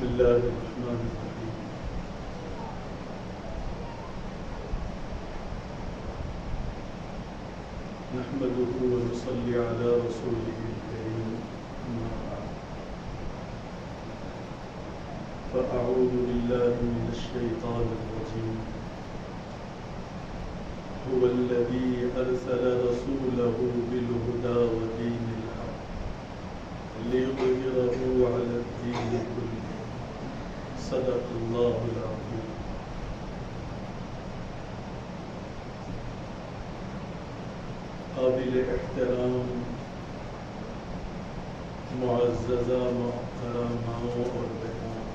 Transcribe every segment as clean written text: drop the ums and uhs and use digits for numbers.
بسم الله الرحمن الرحيم. نحمده ونصلي على رسوله الكريم، أما بعد. فأعوذ بالله من الشيطان الرجيم. هو الذي أرسل رسوله بالهدى ودين الحق ليظهره على الدين كله. صدق الله العظيم. قابل احترام معززہ محترم ماؤں اور بہنوں،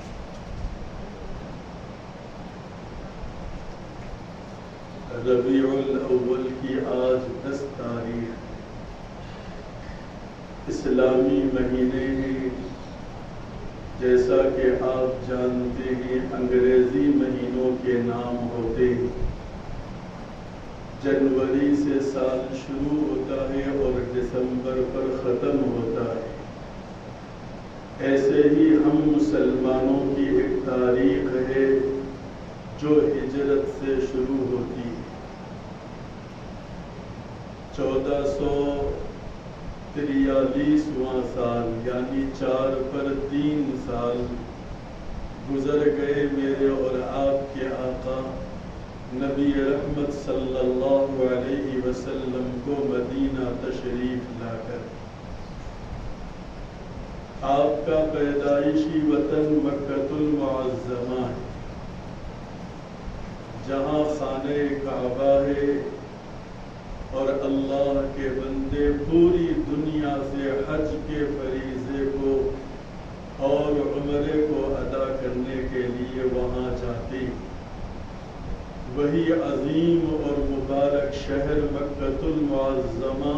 ربیع الاول کی آج 10 تاریخ اسلامی مہینے ہیں. جیسا کہ آپ جانتے ہیں انگریزی مہینوں کے نام ہوتے ہیں. جنوری سے سال شروع ہوتا ہے اور دسمبر پر ختم ہوتا ہے. ایسے ہی ہم مسلمانوں کی ایک تاریخ ہے جو ہجرت سے شروع ہوتی ہے. 1443واں سال یعنی 4 پر 3 سال گزر گئے میرے اور آپ کے آقا نبی رحمت صلی اللہ علیہ وسلم کو مدینہ تشریف لا کر. آپ کا پیدائشی وطن مکۃ المعظمہ ہے، جہاں خانہ کعبہ ہے اور اللہ کے بندے پوری دنیا سے حج کے فریضے کو اور عمرے کو ادا کرنے کے لیے وہاں جاتے. وہی عظیم اور مبارک شہر مکۃ المعظمہ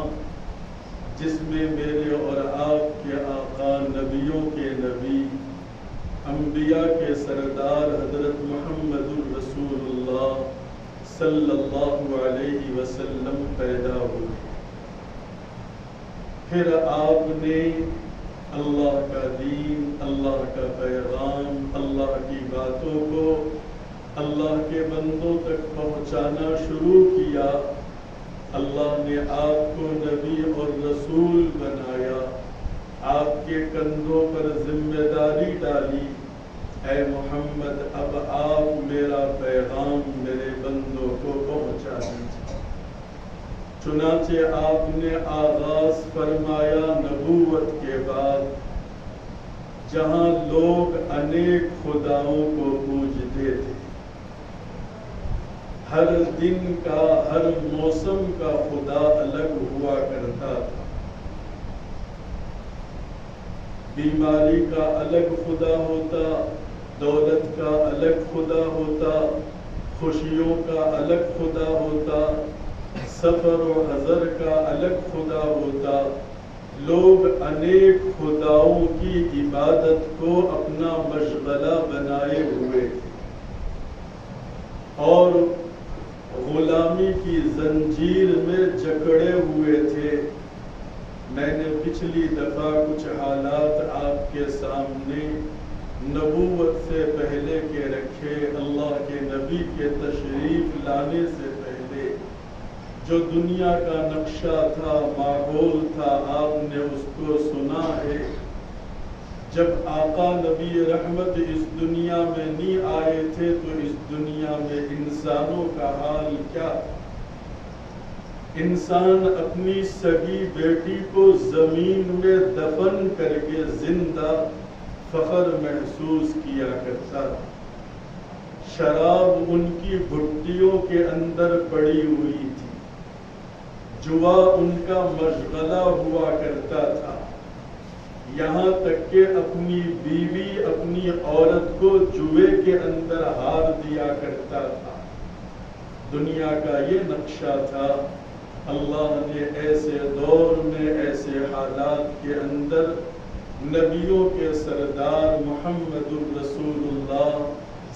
جس میں میرے اور آپ کے آقا نبیوں کے نبی انبیاء کے سردار حضرت محمد الرسول اللہ صلی اللہ علیہ وسلم پیدا ہوئے. پھر آپ نے اللہ کا دین، اللہ کا پیغام، اللہ کی باتوں کو اللہ کے بندوں تک پہنچانا شروع کیا. اللہ نے آپ کو نبی اور رسول بنایا، آپ کے کندھوں پر ذمہ داری ڈالی. اے محمد اب آپ میرا پیغام میرے بندوں کو پہنچا دیجیے. چنانچہ آپ نے آغاز فرمایا نبوت کے بعد. جہاں لوگ انیک خداؤں کو پوجتے تھے، ہر دن کا ہر موسم کا خدا الگ ہوا کرتا تھا. بیماری کا الگ خدا ہوتا، دولت کا الگ خدا ہوتا، خوشیوں کا الگ خدا ہوتا، سفر و حضر کا الگ خدا ہوتا. لوگ انیک خداؤں کی عبادت کو اپنا مشغلہ بنائے ہوئے اور غلامی کی زنجیر میں جکڑے ہوئے تھے. میں نے پچھلی دفعہ کچھ حالات آپ کے سامنے نبوت سے پہلے کے رکھے. اللہ کے نبی کے تشریف لانے سے پہلے جو دنیا کا نقشہ تھا، ماحول تھا، آپ نے اس کو سنا ہے. جب آقا نبی رحمت اس دنیا میں نہیں آئے تھے تو اس دنیا میں انسانوں کا حال کیا تھا؟ انسان اپنی سگی بیٹی کو زمین میں دفن کر کے زندہ فخر محسوس کیا کرتا تھا. شراب ان کی بھٹیوں کے اندر پڑی ہوئی تھی، جوا ان کا مشغلہ ہوا کرتا تھا. یہاں تک کہ اپنی بیوی اپنی عورت کو جوے کے اندر ہار دیا کرتا تھا. دنیا کا یہ نقشہ تھا. اللہ نے ایسے دور میں ایسے حالات کے اندر نبیوں کے سردار محمد الرسول اللہ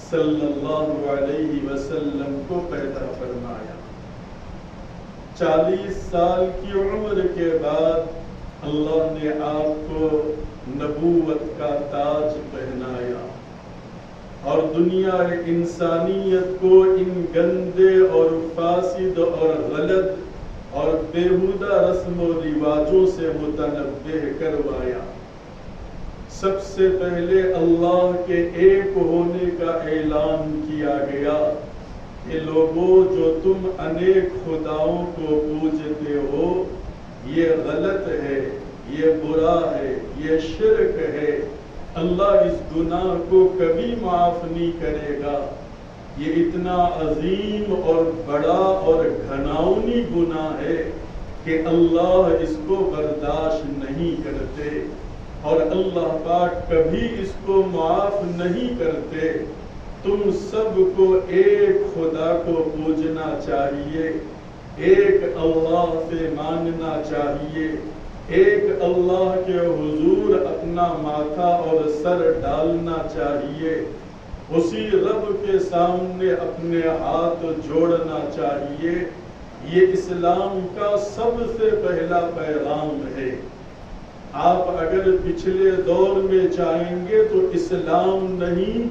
صلی اللہ علیہ وسلم کو پیدا فرمایا. 40 سال کی عمر کے بعد اللہ نے آپ کو نبوت کا تاج پہنایا. اور دنیا انسانیت کو ان گندے اور فاسد اور غلط اور بیہودہ رسم و رواجوں سے متنبہ کروایا۔ سب سے پہلے اللہ کے ایک ہونے کا اعلان کیا گیا کہ لوگوں جو تم انیک خداؤں کو پوجتے ہو یہ غلط ہے، یہ برا ہے، یہ شرک ہے، اللہ اس گناہ کو کبھی معاف نہیں کرے گا، یہ اتنا عظیم اور بڑا اور گھناؤنی گناہ ہے کہ اللہ اس کو برداشت نہیں کرتے اور اللہ پاک کبھی اس کو معاف نہیں کرتے۔ تم سب کو ایک خدا کو پوجنا چاہیے، ایک اللہ سے ماننا چاہیے، ایک اللہ کے حضور اپنا ماتھا اور سر ڈالنا چاہیے، اسی رب کے سامنے اپنے ہاتھ جوڑنا چاہیے۔ یہ اسلام کا سب سے پہلا پیغام ہے۔ آپ اگر پچھلے دور میں چاہیں گے تو اسلام نہیں،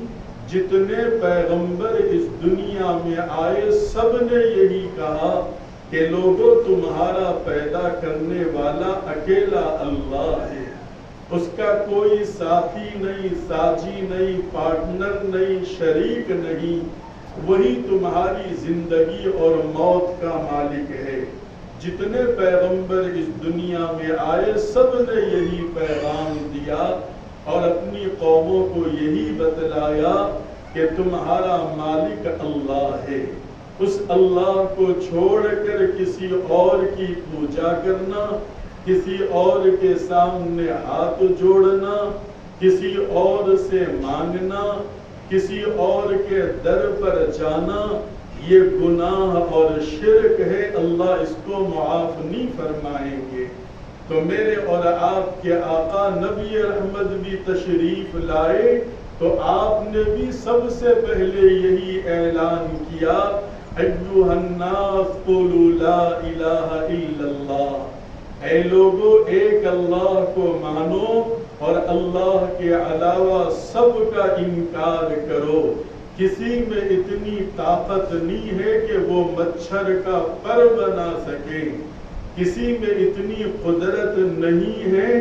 جتنے پیغمبر اس دنیا میں آئے سب نے یہی کہا کہ لوگوں تمہارا پیدا کرنے والا اکیلا اللہ ہے، اس کا کوئی ساتھی نہیں، ساجی نہیں، پارٹنر نہیں، شریک نہیں، وہی تمہاری زندگی اور موت کا مالک ہے۔ جتنے پیغمبر اس دنیا میں آئے سب نے یہی پیغام دیا اور اپنی قوموں کو یہی بتلایا کہ تمہارا مالک اللہ ہے۔ اس اللہ کو چھوڑ کر کسی اور کی پوجا کرنا، کسی اور کے سامنے ہاتھ جوڑنا، کسی اور سے مانگنا، کسی اور کے در پر جانا، یہ گناہ اور شرک ہے، اللہ اس کو معاف نہیں فرمائیں گے۔ تو میرے اور آپ کے آقا نبی رحمت بھی تشریف لائے تو آپ نے بھی سب سے پہلے یہی اعلان کیا، ایھا الناس قولوا لا الہ الا اللہ، اے لوگو ایک اللہ کو مانو اور اللہ کے علاوہ سب کا انکار کرو۔ کسی میں اتنی طاقت نہیں ہے کہ وہ مچھر کا پر بنا سکے، کسی میں اتنی قدرت نہیں ہے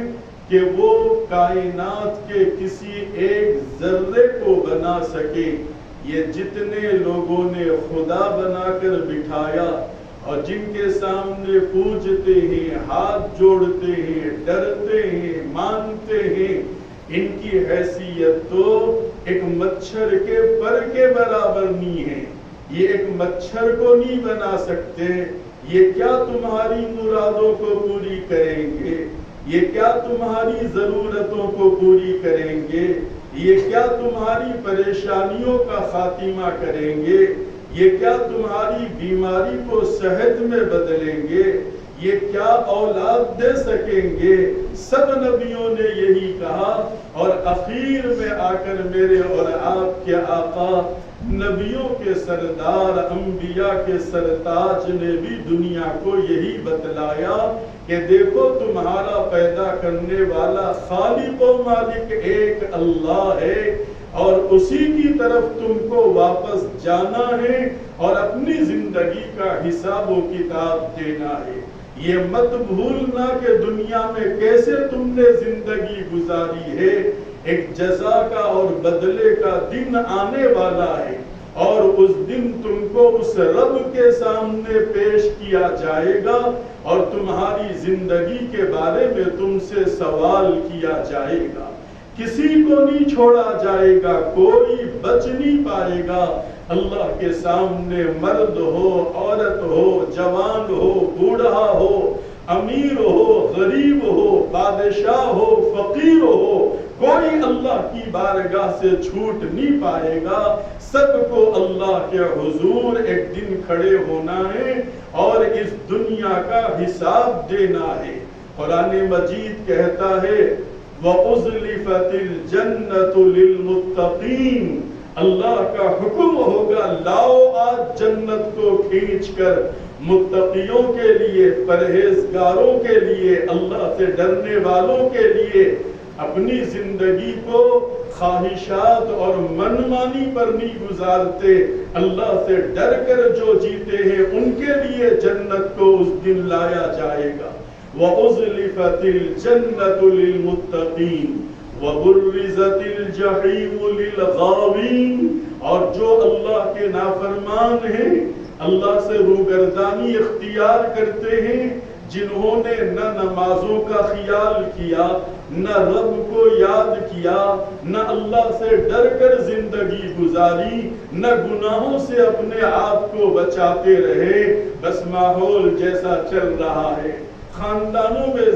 کہ وہ کائنات کے کسی ایک ذرے کو بنا سکے۔ یہ جتنے لوگوں نے خدا بنا کر بٹھایا اور جن کے سامنے پوجتے ہیں، ہاتھ جوڑتے ہیں، ڈرتے ہیں، مانتے ہیں، ان کی حیثیت تو ایک مچھر کے پر کے برابر نہیں ہے۔ یہ ایک مچھر کو نہیں بنا سکتے۔ یہ کیا تمہاری مرادوں کو پوری کریں گے؟ یہ کیا تمہاری ضرورتوں کو پوری کریں گے؟ یہ کیا تمہاری پریشانیوں کا خاتمہ کریں گے؟ یہ کیا تمہاری بیماری کو صحت میں بدلیں گے؟ یہ کیا اولاد دے سکیں گے؟ سب نبیوں نے یہی کہا اور اخیر میں آ کر میرے اور آپ کے آقا نبیوں کے سردار انبیاء کے سرتاج نے بھی دنیا کو یہی بتلایا کہ دیکھو تمہارا پیدا کرنے والا خالق و مالک ایک اللہ ہے اور اسی کی طرف تم کو واپس جانا ہے اور اپنی زندگی کا حساب و کتاب دینا ہے۔ یہ مت بھولنا کہ دنیا میں کیسے تم نے زندگی گزاری ہے، ایک جزا کا اور بدلے کا دن آنے والا ہے اور اس دن تم کو اس رب کے سامنے پیش کیا جائے گا اور تمہاری زندگی کے بارے میں تم سے سوال کیا جائے گا۔ کسی کو نہیں چھوڑا جائے گا، کوئی بچ نہیں پائے گا۔ اللہ کے سامنے مرد ہو، عورت ہو، جوان ہو، بوڑھا ہو، امیر ہو، غریب ہو، بادشاہ ہو، فقیر ہو، کوئی اللہ کی بارگاہ سے چھوٹ نہیں پائے گا۔ سب کو اللہ کے حضور ایک دن کھڑے ہونا ہے اور اس دنیا کا حساب دینا ہے۔ قرآن مجید کہتا ہے وَأُزْلِفَتِ الْجَنَّةُ لِلْمُتَّقِينَ، اللہ کا حکم ہوگا لاؤ آج جنت کو کھینچ کر متقیوں کے لیے، پرہیزگاروں کے لیے، اللہ سے ڈرنے والوں کے لیے۔ اپنی زندگی کو خواہشات اور منمانی پر نہیں گزارتے، اللہ سے ڈر کر جو جیتے ہیں ان کے لیے جنت کو اس دن لایا جائے گا۔ وَأُزْلِفَتِ الْجَنَّةُ لِلْمُتَّقِينَ وَبُرِّزَتِ الْجَحِيمُ لِلْغَاوِينَ، اور جو اللہ کے نافرمان ہیں، اللہ سے روگردانی اختیار کرتے ہیں، جنہوں نے نہ نمازوں کا خیال کیا، نہ رب کو یاد کیا، نہ اللہ سے ڈر کر زندگی گزاری، نہ گناہوں سے اپنے آپ کو بچاتے رہے، بس ماحول جیسا چل رہا ہے، خاندانوں میں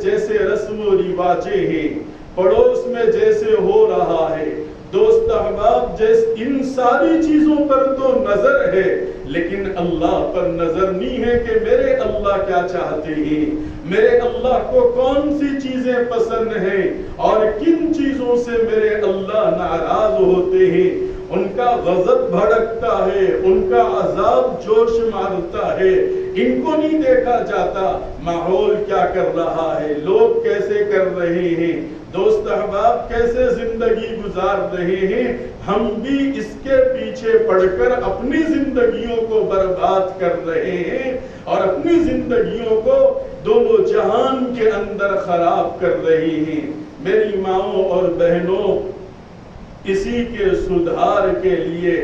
جیسے رسم و رواجیں ہیں، پڑوس میں جیسے ہو رہا ہے، دوست احباب ان ساری چیزوں پر تو نظر ہے، لیکن اللہ پر نظر نہیں ہے کہ میرے اللہ کیا چاہتے ہیں، میرے اللہ کو کون سی چیزیں پسند ہیں اور کن چیزوں سے میرے اللہ ناراض ہوتے ہیں۔ ان کا غضب بھڑکتا ہے، ان کا عذاب جوش مارتا ہے، ان کو نہیں دیکھا جاتا ماحول کیا کر رہا ہے، لوگ کیسے کر رہے ہیں، دوست احباب کیسے زندگی گزار رہے ہیں۔ ہم بھی اس کے پیچھے پڑ کر اپنی زندگیوں کو برباد کر رہے ہیں اور اپنی زندگیوں کو دونوں جہان کے اندر خراب کر رہے ہیں۔ میری ماؤں اور بہنوں، اسی کے سدھار کے لیے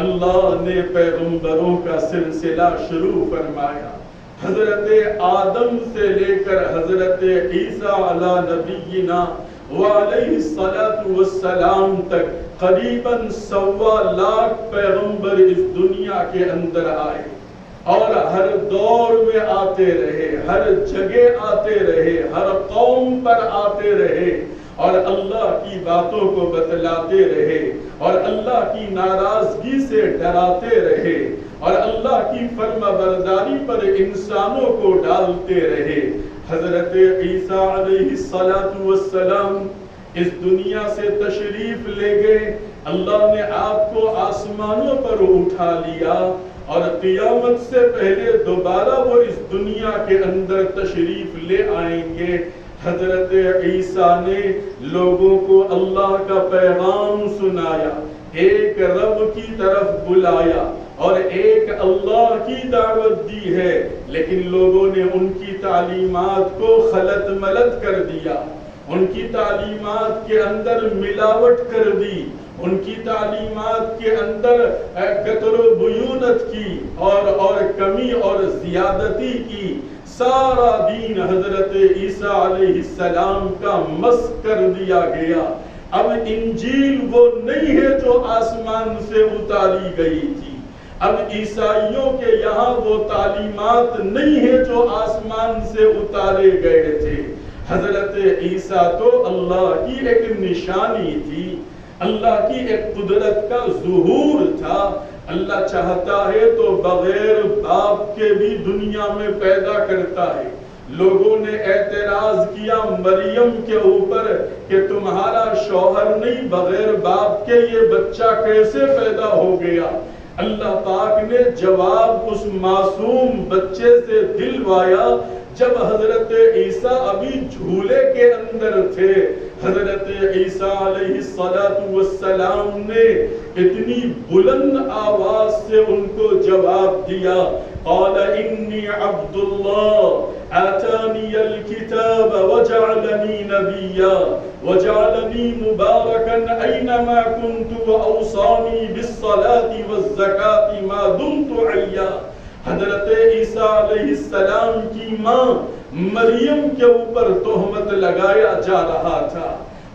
اللہ نے پیغمبروں کا سلسلہ شروع فرمایا۔ حضرت آدم سے لے کر حضرت عیسیٰ علی نبینا وعلیہ السلام تک قریباً 1.25 لاکھ پیغمبر اس دنیا کے اندر آئے اور ہر دور میں آتے رہے، ہر جگہ آتے رہے، ہر قوم پر آتے رہے اور اللہ کی باتوں کو بتلاتے رہے اور اللہ کی ناراضگی سے ڈراتے رہے اور اللہ کی فرما برداری پر انسانوں کو ڈالتے رہے۔ حضرت عیسیٰ علیہ السلام اس دنیا سے تشریف لے گئے، اللہ نے آپ کو آسمانوں پر اٹھا لیا اور قیامت سے پہلے دوبارہ وہ اس دنیا کے اندر تشریف لے آئیں گے۔ حضرت عیسیٰ نے لوگوں کو اللہ کا پیغام سنایا، ایک رب کی طرف بلایا اور ایک اللہ کی دعوت دی ہے، لیکن لوگوں نے ان کی تعلیمات کو خلط ملط کر دیا، ان کی تعلیمات کے اندر ملاوٹ کر دی، ان کی تعلیمات کے اندر قطر و بیونت کی اور کمی اور زیادتی کی۔ سارا دین حضرت عیسیٰ علیہ السلام کا مسخ کر دیا گیا۔ اب انجیل وہ نہیں ہے جو آسمان سے اتاری گئی تھی، اب عیسائیوں کے یہاں وہ تعلیمات نہیں ہے جو آسمان سے اتارے گئے تھے۔ حضرت عیسیٰ تو اللہ کی ایک نشانی تھی، اللہ کی ایک قدرت کا ظہور تھا۔ اللہ چاہتا ہے تو بغیر باپ کے بھی دنیا میں پیدا کرتا ہے۔ لوگوں نے اعتراض کیا مریم کے اوپر کہ تمہارا شوہر نہیں، بغیر باپ کے یہ بچہ کیسے پیدا ہو گیا؟ اللہ پاک نے جواب اس معصوم بچے سے دلوایا جب حضرت عیسیٰ ابھی جھولے کے اندر تھے۔ حضرت عیسیٰ علیہ السلام نے اتنی بلند آواز سے ان کو جواب دیا، قال انی عبد اللہ آتانی الکتاب وجعلنی نبیا وجعلنی مبارکا اینما کنت واوصانی بالصلاة والزکاة ما دمت حیا۔ حضرت عیسیٰ علیہ السلام کی ماں مریم کے اوپر تہمت لگایا جا رہا تھا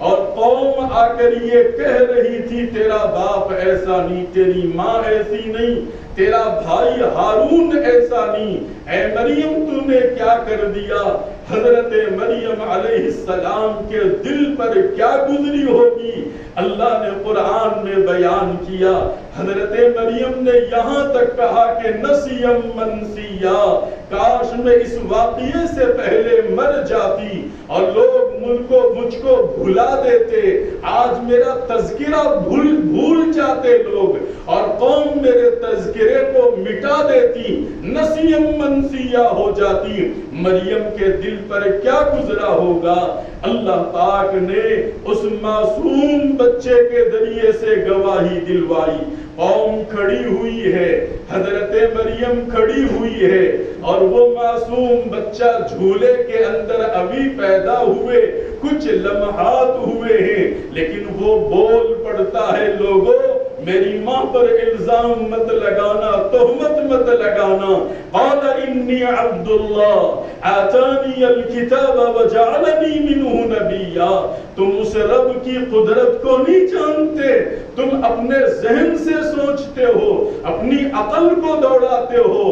اور قوم آ کر یہ کہہ رہی تھی تیرا باپ ایسا نہیں، تیری ماں ایسی نہیں، تیرا بھائی ہارون ایسا نہیں، اے مریم تو نے کیا کر دیا؟ حضرت مریم علیہ السلام کے دل پر کیا گزری ہوگی؟ اللہ نے قرآن میں بیان کیا۔ حضرت مریم نے یہاں تک کہا کہ نسیم منسیا، کاش میں اس واقعے سے پہلے مر جاتی اور لوگ مجھ کو بھلا دیتے، آج میرا تذکرہ بھول جاتے لوگ اور قوم میرے تذکرے کو مٹا دیتی، نسیم منسیہ ہو جاتی، مریم کے دل پر کیا گزرا ہوگا؟ اللہ پاک نے اس معصوم بچے کے ذریعے سے گواہی دلوائی۔ قوم کھڑی ہوئی ہے، حضرت مریم کھڑی ہوئی ہے، اور وہ معصوم بچہ جھولے کے اندر ابھی پیدا ہوئے کچھ لمحات ہوئے ہیں، لیکن وہ بول پڑتا ہے، لوگوں میری ماں پر الزام مت لگانا، تہمت مت لگانا۔ قال انی عبد اللہ آتانی الکتاب وجعلنی منہ نبیا۔ تم اس رب کی قدرت کو نہیں جانتے، تم اپنے ذہن سے سوچتے ہو، اپنی عقل کو دوڑاتے ہو۔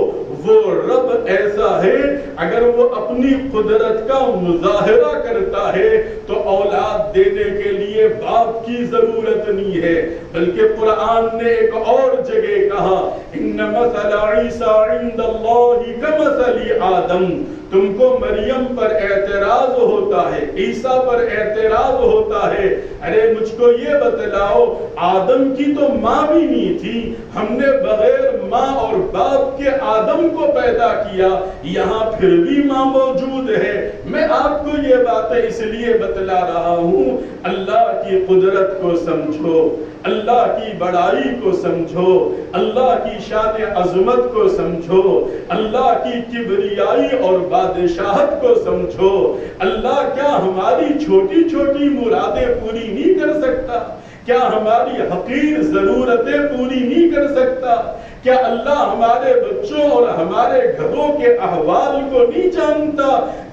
وہ رب ایسا ہے، اگر وہ اپنی قدرت کا مظاہرہ کرتا ہے تو اولاد دینے کے لیے باپ کی ضرورت نہیں ہے، بلکہ قرآن نے ایک اور جگہ کہا، ان مثل عیسیٰ عند اللہ کمثل آدم۔ تم کو مریم پر اعتراض ہوتا ہے، عیسیٰ پر اعتراض ہوتا ہے، ارے مجھ کو یہ بتلاؤ، آدم کی تو ماں بھی نہیں تھی، ہم نے بغیر ماں اور باپ کے آدم کو پیدا کیا، یہاں پھر بھی ماں موجود ہے۔ میں آپ کو یہ باتیں اس لیے بتلا رہا ہوں، اللہ کی قدرت کو سمجھو، اللہ کی بڑائی کو سمجھو، اللہ کی شان عظمت کو سمجھو، اللہ کی کبریائی اور بادشاہت کو سمجھو۔ اللہ کیا ہماری چھوٹی چھوٹی مرادیں پوری نہیں کر سکتا؟ کیا ہماری حقیر ضرورتیں پوری نہیں کر سکتا؟ کیا اللہ ہمارے بچوں اور ہمارے گھروں کے احوال کو نہیں جانتا؟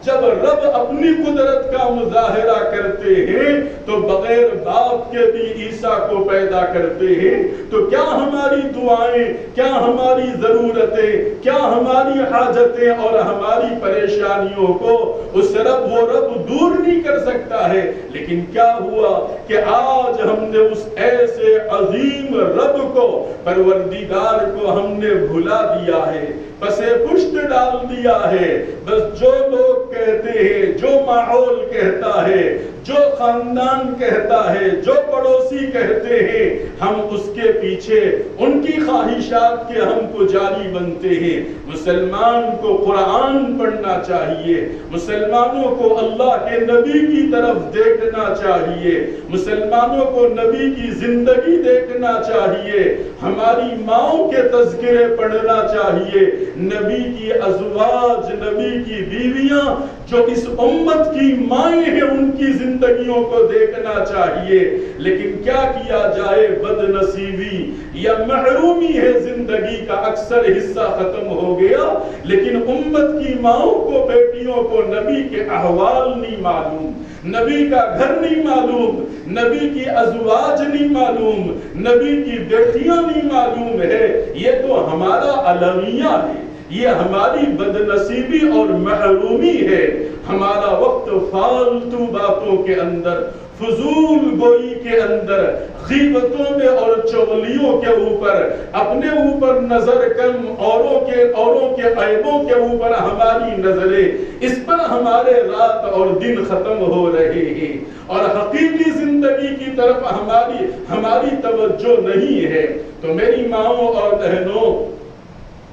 جب رب اپنی قدرت کا مظاہرہ کرتے ہیں تو بغیر باپ کے بھی عیسیٰ کو پیدا کرتے ہیں، تو کیا ہماری دعائیں، کیا ہماری ضرورتیں، کیا ہماری حاجتیں اور ہماری پریشانیوں کو اس رب وہ رب دور نہیں کر سکتا ہے؟ لیکن کیا ہوا کہ آج ہم نے اس ایسے عظیم رب کو، پروردگار کو ہم نے بھلا دیا ہے، پسے پشت ڈال دیا ہے۔ بس جو لوگ کہتے ہیں، جو ماحول کہتا ہے، جو خاندان کہتا ہے، جو پڑوسی کہتے ہیں، ہم اس کے پیچھے ان کی خواہشات کے ہم پجاری بنتے ہیں۔ مسلمان کو قرآن پڑھنا چاہیے، مسلمانوں کو اللہ کے نبی کی طرف دیکھنا چاہیے، مسلمانوں کو نبی کی زندگی دیکھنا چاہیے، ہماری ماؤں کے تذکرے پڑھنا چاہیے، نبی کی ازواج، نبی کی بیویاں جو اس امت کی مائیں ہیں ان کی زندگیوں کو دیکھنا چاہیے۔ لیکن کیا کیا جائے، بد نصیبی یا محرومی ہے، زندگی کا اکثر حصہ ختم ہو گیا، لیکن امت کی ماؤں کو، بیٹیوں کو نبی کے احوال نہیں معلوم، نبی کا گھر نہیں معلوم، نبی کی ازواج نہیں معلوم، نبی کی بیٹیاں نہیں معلوم ہے۔ یہ تو ہمارا المیہ ہے، یہ ہماری بد نصیبی اور محرومی ہے۔ ہمارا وقت فالتو باتوں کے اندر، فضول گوئی کے اندر، غیبتوں میں اور چغلیوں کے اوپر، اپنے اوپر نظر کم، اوروں کے عیبوں کے اوپر ہماری نظریں، اس پر ہمارے رات اور دن ختم ہو رہے ہیں، اور حقیقی زندگی کی طرف ہماری توجہ نہیں ہے۔ تو میری ماؤں اور بہنوں،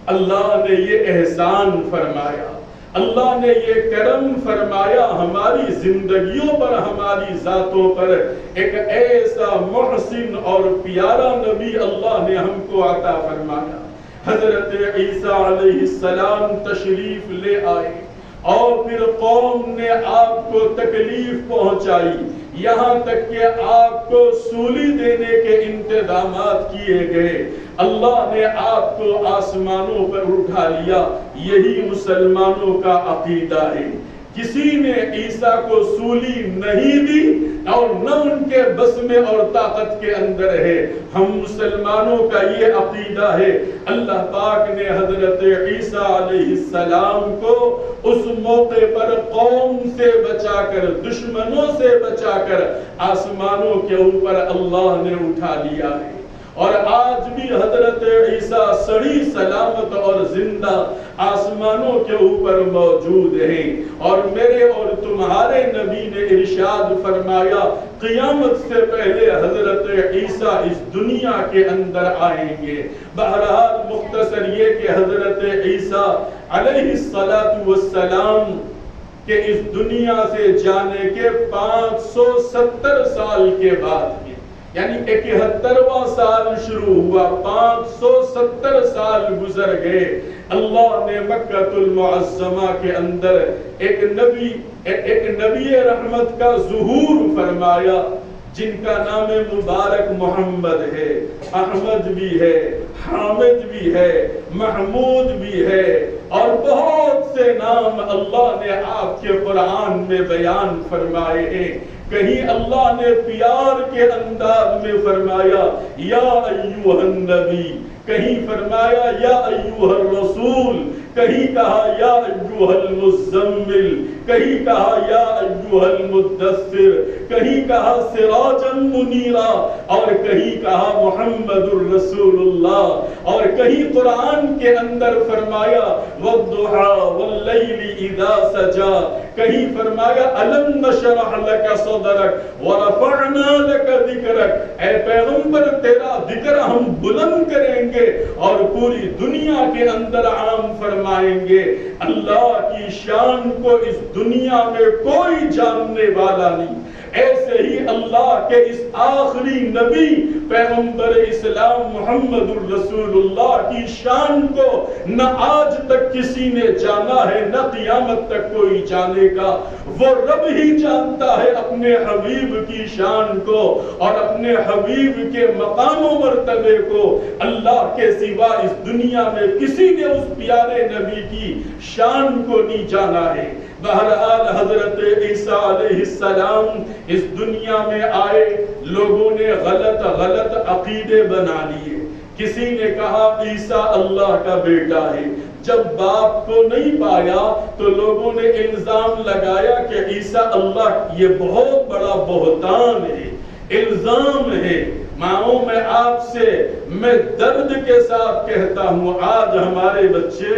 اللہ نے یہ احسان فرمایا، اللہ نے یہ کرم فرمایا ہماری زندگیوں پر، ہماری ذاتوں پر، ایک ایسا محسن اور پیارا نبی اللہ نے ہم کو عطا فرمایا۔ حضرت عیسیٰ علیہ السلام تشریف لے آئے، اور پھر قوم نے آپ کو تکلیف پہنچائی، یہاں تک کہ آپ کو سولی دینے کے انتظامات کیے گئے۔ اللہ نے آپ کو آسمانوں پر اٹھا لیا۔ یہی مسلمانوں کا عقیدہ ہے۔ کسی نے عیسیٰ کو سولی نہیں دی اور نہ ان کے بس میں اور طاقت کے اندر ہے۔ ہم مسلمانوں کا یہ عقیدہ ہے۔ اللہ پاک نے حضرت عیسیٰ علیہ السلام کو اس موقع پر قوم سے بچا کر، دشمنوں سے بچا کر آسمانوں کے اوپر اللہ نے اٹھا لیا ہے، اور آج بھی حضرت عیسیٰ صحیح سلامت اور زندہ آسمانوں کے اوپر موجود ہیں، اور میرے اور تمہارے نبی نے ارشاد فرمایا قیامت سے پہلے حضرت عیسیٰ اس دنیا کے اندر آئیں گے۔ بہرحال مختصر یہ کہ حضرت عیسیٰ علیہ السلام کہ اس دنیا سے جانے کے 570 سال کے بعد، یعنی 71واں سال شروع ہوا، 570 سال گزر گئے، اللہ نے مکہ المعظمہ کے اندر ایک نبی رحمت کا ظہور فرمایا، جن کا نام مبارک محمد ہے، احمد بھی ہے، حامد بھی ہے، محمود بھی ہے، اور بہت سے نام اللہ نے آپ کے قرآن میں بیان فرمائے ہیں۔ کہیں اللہ نے پیار کے انداز میں فرمایا یا ایوہ النبی، کہیں فرمایا یا ایوہ الرسول، کہیں کہا یا ایوہ المزمل، کہیں کہا یا ایوہ المدثر، کہیں کہا سراجا منیرا، اور کہیں کہا محمد الرسول اللہ، اور کہیں قرآن کے اندر فرمایا والضحی واللیل اذا سجا، کہیں فرمایا الم نشرح لک صدرک ورفعنا لک ذکرک، اے پیغمبر تیرا ذکر ہم بلند کریں گے اور پوری دنیا کے اندر عام فرمائیں گے۔ اللہ کی شان کو اس دنیا میں کوئی جاننے والا نہیں، ایسے ہی اللہ کے اس آخری نبی پیغمبر اسلام محمد الرسول اللہ کی شان کو نہ آج تک کسی نے جانا ہے، نہ قیامت تک کوئی جانے گا۔ وہ رب ہی جانتا ہے اپنے حبیب کی شان کو اور اپنے حبیب کے مقام و مرتبے کو، اللہ کے سوا اس دنیا میں کسی نے اس پیارے نبی کی شان کو نہیں جانا ہے۔ بہرحال حضرت عیسیٰ علیہ السلام اس دنیا میں آئے، لوگوں نے غلط عقیدے بنا لیے۔ کسی نے کہا عیسیٰ اللہ کا بیٹا ہے، جب باپ کو نہیں پایا تو لوگوں نے الزام لگایا کہ عیسیٰ اللہ، یہ بہت بڑا بہتان ہے، الزام ہے۔ ماؤں میں آپ سے میں درد کے ساتھ کہتا ہوں، آج ہمارے بچے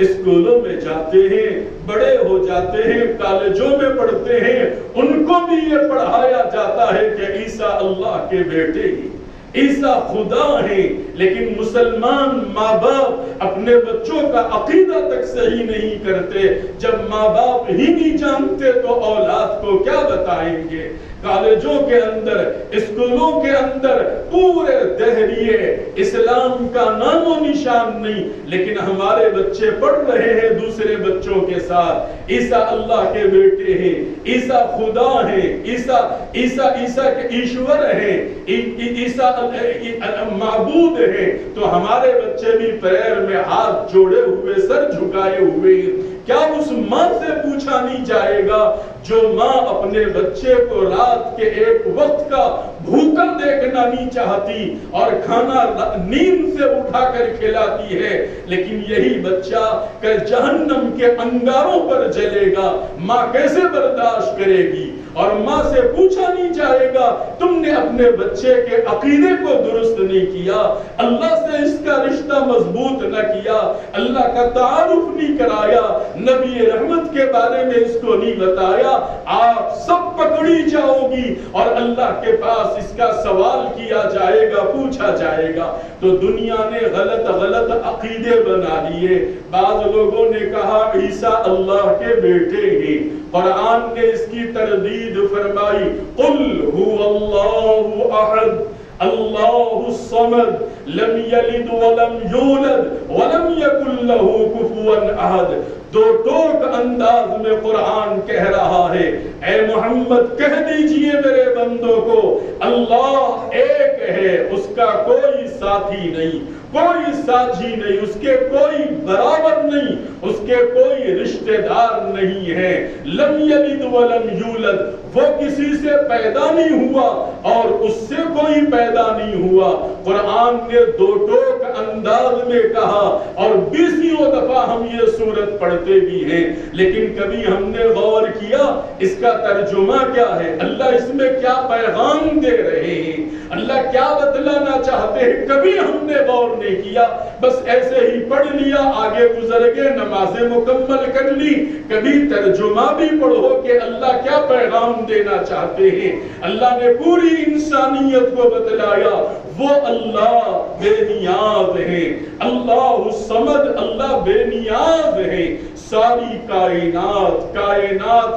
اسکولوں میں جاتے ہیں، بڑے ہو جاتے ہیں، کالجوں میں پڑھتے ہیں، ان کو بھی یہ پڑھایا جاتا ہے کہ عیسیٰ اللہ کے بیٹے ہیں، عیسیٰ خدا ہیں، لیکن مسلمان ماں باپ اپنے بچوں کا عقیدہ تک صحیح نہیں کرتے۔ جب ماں باپ ہی نہیں جانتے تو اولاد کو کیا بتائیں گے؟ کالجوں کے اندر، اسکولوں کے اندر پورے دہریے اسلام کا نام و نشان نہیں، لیکن ہمارے بچے پڑھ رہے ہیں دوسرے بچوں کے ساتھ عیسیٰ اللہ کے بیٹے ہیں، عیسیٰ خدا ہیں، عیسیٰ کے ایشور ہیں، عیسیٰ معبود ہیں، تو ہمارے بچے بھی پیر میں ہاتھ جوڑے ہوئے، سر جھکائے ہوئے۔ کیا اس ماں سے پوچھا نہیں جائے گا جو ماں اپنے بچے کو رات کے ایک وقت کا بھوکا دیکھنا نہیں چاہتی اور کھانا نیند سے اٹھا کر کھلاتی ہے، لیکن یہی بچہ کہ جہنم کے انگاروں پر جلے گا، ماں کیسے برداشت کرے گی؟ اور ماں سے پوچھا نہیں جائے گا تم نے اپنے بچے کے عقیدے کو درست نہیں کیا، اللہ سے اس کا رشتہ مضبوط نہ کیا، اللہ کا تعارف نہیں کرایا، نبی رحمت کے بارے میں اس کو نہیں بتایا، آپ سب پکڑی جاؤ گی اور اللہ کے پاس اس کا سوال کیا جائے گا، پوچھا جائے گا۔ تو دنیا نے غلط عقیدے بنا لیے۔ بعض لوگوں نے کہا عیسیٰ اللہ کے بیٹے ہیں، قرآن نے اس کی تردید فرمائی، قل هو اللہ احد اللہ الصمد لم یلد ولم یولد ولم یکن له کفوا احد۔ دو ٹوک انداز میں قرآن کہہ رہا ہے، اے محمد کہہ دیجئے میرے بندوں کو، اللہ ایک ہے، اس کا کوئی ساتھی نہیں، کوئی ساجی نہیں، اس کے کوئی برابر نہیں، اس کے کوئی رشتہ دار نہیں ہے۔ لم یلد ولم یولد، وہ کسی سے پیدا نہیں ہوا اور اس سے کوئی پیدا نہیں ہوا۔ قرآن نے دو ٹوک انداز میں کہا اور 20 دفعہ دفعہ ہم یہ سورت پڑھتے بھی ہیں، لیکن کبھی ہم نے غور کیا اس کا ترجمہ کیا ہے، اللہ اس میں کیا پیغام دے رہے ہیں، اللہ کیا بتلانا چاہتے ہیں، کبھی ہم نے غور نہیں کیا، بس ایسے ہی پڑھ لیا، آگے گزر گئے، نمازیں مکمل کر لی۔ کبھی ترجمہ بھی پڑھو کہ اللہ کیا پیغام دینا چاہتے ہیں۔ اللہ نے پوری انسانیت کو بتلایا، وہ اللہ بے نیاز ہے، اللہ الصمد، اللہ بے نیاز ہے۔ ساری کائنات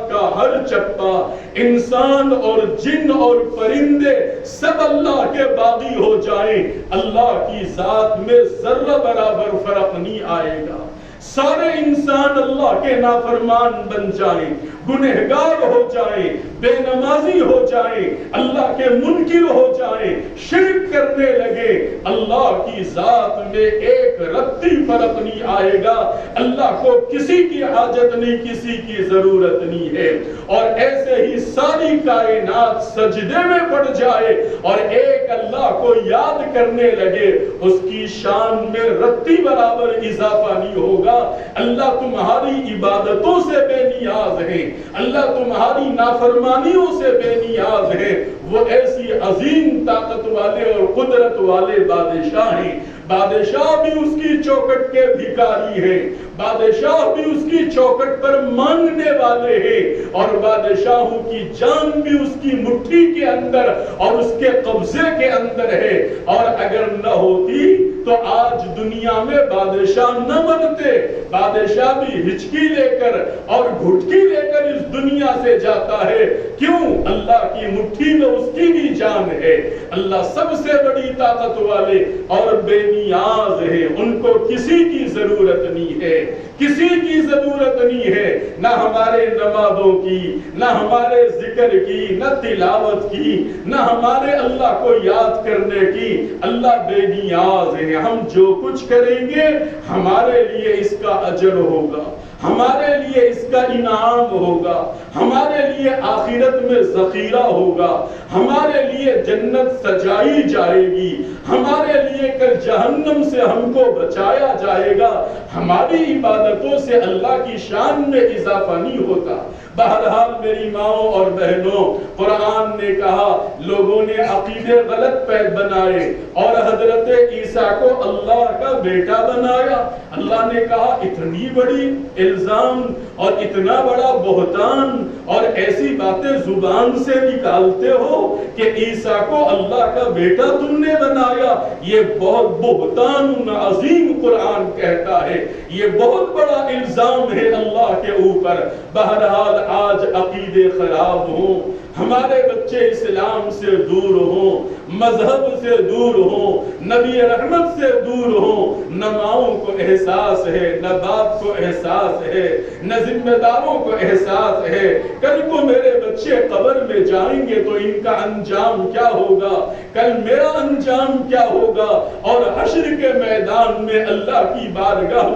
کا ہر چپا، انسان اور جن اور پرندے سب اللہ کے باغی ہو جائیں، اللہ کی ذات میں ذرہ برابر فرق نہیں آئے گا۔ سارے انسان اللہ کے نافرمان بن جائیں، گنہگار ہو جائیں، بے نمازی ہو جائیں، اللہ کے منکر ہو جائیں، شرک کرنے لگے، اللہ کی ذات میں ایک رتی فرق نہیں آئے گا۔ اللہ کو کسی کی حاجت نہیں، کسی کی ضرورت نہیں ہے۔ اور ایسے ہی ساری کائنات سجدے میں پڑ جائے اور ایک اللہ کو یاد کرنے لگے، اس کی شان میں رتی برابر اضافہ نہیں ہوگا۔ اللہ تمہاری عبادتوں سے بے نیاز ہے، اللہ تمہاری نافرمانیوں سے بے نیاز ہے۔ وہ ایسی عظیم طاقت والے اور قدرت والے بادشاہ ہیں، بادشاہ بھی اس کی چوکٹ کے بھکاری ہیں، بادشاہ بھی اس کی چوکٹ پر مانگنے والے ہیں، اور بادشاہوں کی جان بھی اس کی مٹھی کے اندر اور اس کے قبضے کے اندر ہے۔ اور اگر نہ ہوتی تو آج دنیا میں بادشاہ نہ بنتے، بادشاہ بھی ہچکی لے کر اور گھٹکی لے کر اس دنیا سے جاتا ہے۔ کیوں؟ اللہ کی مٹھی میں اس کی بھی جان ہے۔ اللہ سب سے بڑی طاقت والے اور بے نیاز ہے، ان کو کسی کی ضرورت نہیں ہے، کسی کی ضرورت نہیں ہے، نہ ہمارے نمازوں کی، نہ ہمارے ذکر کی، نہ تلاوت کی، نہ ہمارے اللہ کو یاد کرنے کی۔ اللہ بے نیاز ہے۔ ہم جو کچھ کریں گے ہمارے لیے اس کا اجر ہوگا، ہمارے لیے اس کا انعام ہوگا، ہمارے لیے آخرت میں ذخیرہ ہوگا، ہمارے لیے جنت سجائی جائے گی، ہمارے لیے کل جہنم سے ہم کو بچایا جائے گا۔ ہماری عبادتوں سے اللہ کی شان میں اضافہ نہیں ہوتا۔ بہرحال میری ماؤں اور بہنوں، قرآن نے کہا لوگوں نے عقیدے غلط بنائے اور حضرت عیسیٰ کو اللہ کا بیٹا بنایا۔ اللہ نے کہا اتنی بڑی الزام اور اتنا بڑا بہتان اور ایسی باتیں زبان سے نکالتے ہو کہ عیسیٰ کو اللہ کا بیٹا تم نے بنایا، یہ بہت بہتان عظیم قرآن کہتا ہے، یہ بہت بڑا الزام ہے اللہ کے اوپر۔ بہرحال آج عقیدے خراب ہوں، ہمارے بچے اسلام سے دور ہوں، مذہب سے دور ہوں، نبی رحمت سے دور ہوں، نہ ماؤں کو احساس ہے، نہ باپ کو احساس ہے، نہ ذمہ داروں کو احساس ہے۔ کل کو میرے بچے قبر میں جائیں گے تو ان کا انجام کیا ہوگا، کل میرا انجام کیا ہوگا، اور حشر کے میدان میں اللہ کی بارگاہ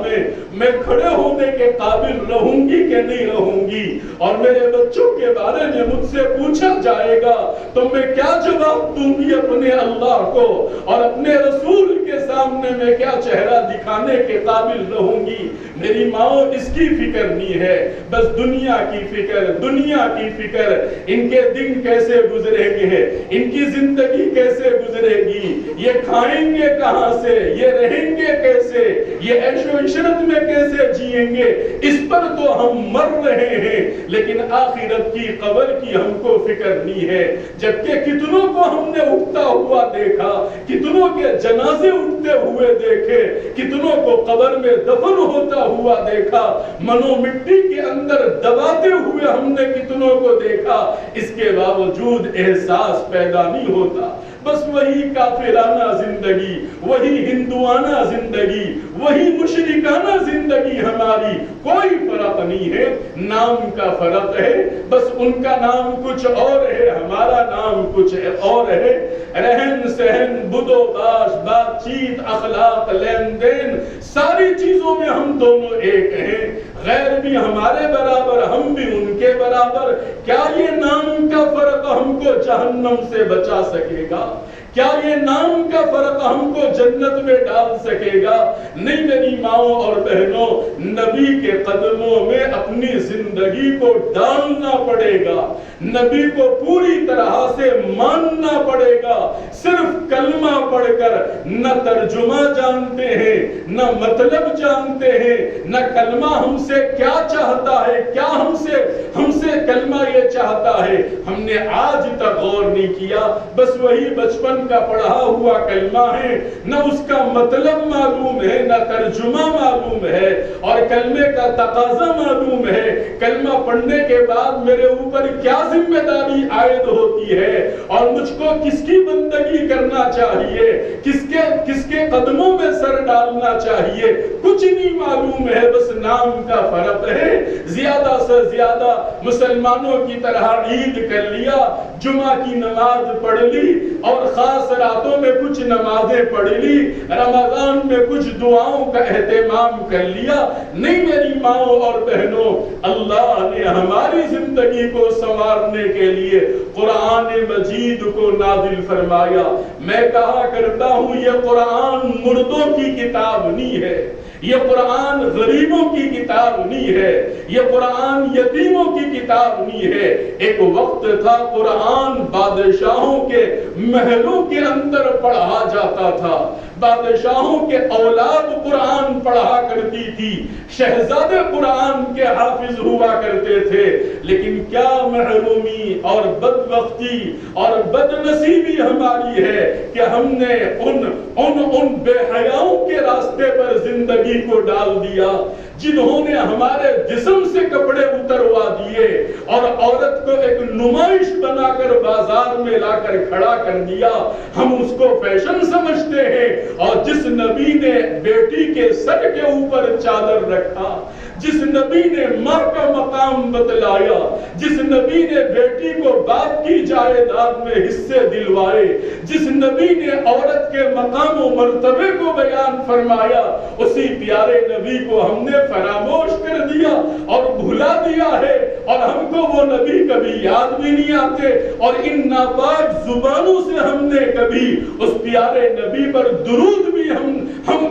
میں کھڑے ہونے کے قابل رہوں گی کہ نہیں رہوں گی، اور میرے بچوں کے بارے میں مجھ سے پوچھا جائے گا تو میں کیا جواب دوں گی اپنے اللہ کو، اور اپنے رسول کے سامنے میں کیا چہرہ دکھانے کے قابل رہوں گی۔ میری ماں اس کی فکر نہیں ہے، بس دنیا کی فکر، دنیا کی فکر، ان کے دن کیسے گزرے گے، ان کی زندگی کیسے گزرے گی، یہ کھائیں گے کہاں سے، یہ رہیں گے کیسے، یہ عیش و عشرت میں کیسے جئیں گے، اس پر تو ہم مر رہے ہیں، لیکن آخرت کی قبر کی ہم کو فکر نہیں ہے۔ جبکہ کتنوں کو ہم نے اٹھتا ہوا دیکھا، کتنوں کے جنازے اٹھتے ہوئے دیکھے، کتنوں کو قبر میں دفن ہوتا ہوا دیکھا، منو مٹی کے اندر دباتے ہوئے ہم نے کتنوں کو دیکھا، اس کے باوجود احساس پیدا نہیں ہوتا۔ بس وہی کافرانہ زندگی، وہی ہندوانہ زندگی، وہی مشرکانہ زندگی ہماری، کوئی فرق نہیں ہے، نام کا فرق ہے، بس ان کا نام کچھ اور ہے، ہمارا نام کچھ اور ہے۔ رہن سہن، بد و باش، بات چیت، اخلاق، لین دین، ساری چیزوں میں ہم دونوں ایک ہیں، غیر بھی ہمارے برابر، ہم بھی ان کے برابر۔ کیا یہ نام کا فرق ہم کو جہنم سے بچا سکے گا؟ کیا یہ نام کا فرق ہم کو جنت میں ڈال سکے گا؟ نہیں میری ماؤں اور بہنوں، نبی کے قدموں میں اپنی زندگی کو ڈالنا پڑے گا، نبی کو پوری طرح سے ماننا پڑے گا۔ صرف کلمہ پڑھ کر نہ ترجمہ جانتے ہیں، نہ مطلب جانتے ہیں، نہ کلمہ ہم سے کیا چاہتا ہے، کیا ہم سے کلمہ یہ چاہتا ہے، ہم نے آج تک غور نہیں کیا۔ بس وہی بچپن کا پڑھا ہوا کلمہ ہے، نہ اس کا مطلب معلوم ہے، نہ ترجمہ معلوم ہے، اور کلمے کا تقاضا معلوم ہے۔ کلمہ پڑھنے کے بعد میرے اوپر کیا ذمہ داری عائد ہوتی ہے، اور مجھ کو کس کی بندگی کرنا چاہیے، کس کے قدموں میں سر ڈالنا چاہیے، کچھ نہیں معلوم ہے۔ بس نام کا فرق ہے، زیادہ سے زیادہ مسلمانوں کی طرح عید کر لیا، جمعہ کی نماز پڑھ لی، اور خاص راتوں میں کچھ نمازیں پڑھ لی، رمضان میں کچھ دعاؤں کا اہتمام کر لیا۔ نہیں میری ماؤں اور بہنوں، اللہ نے ہماری زندگی کو سنوارنے کے لیے قرآن مجید کو نازل فرمایا۔ میں کہا کرتا ہوں یہ قرآن مردوں کی کتاب نہیں ہے، یہ قرآن غریبوں کی کتاب نہیں ہے، یہ قرآن یتیموں کی کتاب نہیں ہے۔ ایک وقت تھا قرآن بادشاہوں کے محلوں کے اندر پڑھا جاتا تھا، بادشاہوں کے اولاد قرآن پڑھا کرتی تھی، شہزادے قرآن کے حافظ ہوا کرتے تھے۔ لیکن کیا محرومی اور بدبختی اور بدنصیبی ہماری ہے کہ ہم نے ان بے حیاؤں کے راستے پر زندگی کو ڈال دیا، جنہوں نے ہمارے جسم سے کپڑے اتروا دیے اور عورت کو ایک نمائش بنا کر بازار میں لا کر کھڑا کر دیا۔ ہم اس کو فیشن سمجھتے ہیں، اور جس نبی نے بیٹی کے سر کے اوپر چادر رکھا، جس نبی نے ماں کا مقام بتلایا، جس نبی نے بیٹی کو باپ کی جائیداد میں حصے دلوائے، جس نبی نے عورت کے مقام و مرتبے کو بیان فرمایا، اسی پیارے نبی کو ہم نے فراموش کر دیا اور بھلا دیا ہے، اور ہم کو وہ نبی کبھی یاد بھی نہیں آتے، اور ان ناپاک زبانوں سے ہم نے کبھی اس پیارے نبی پر درود بھی ہم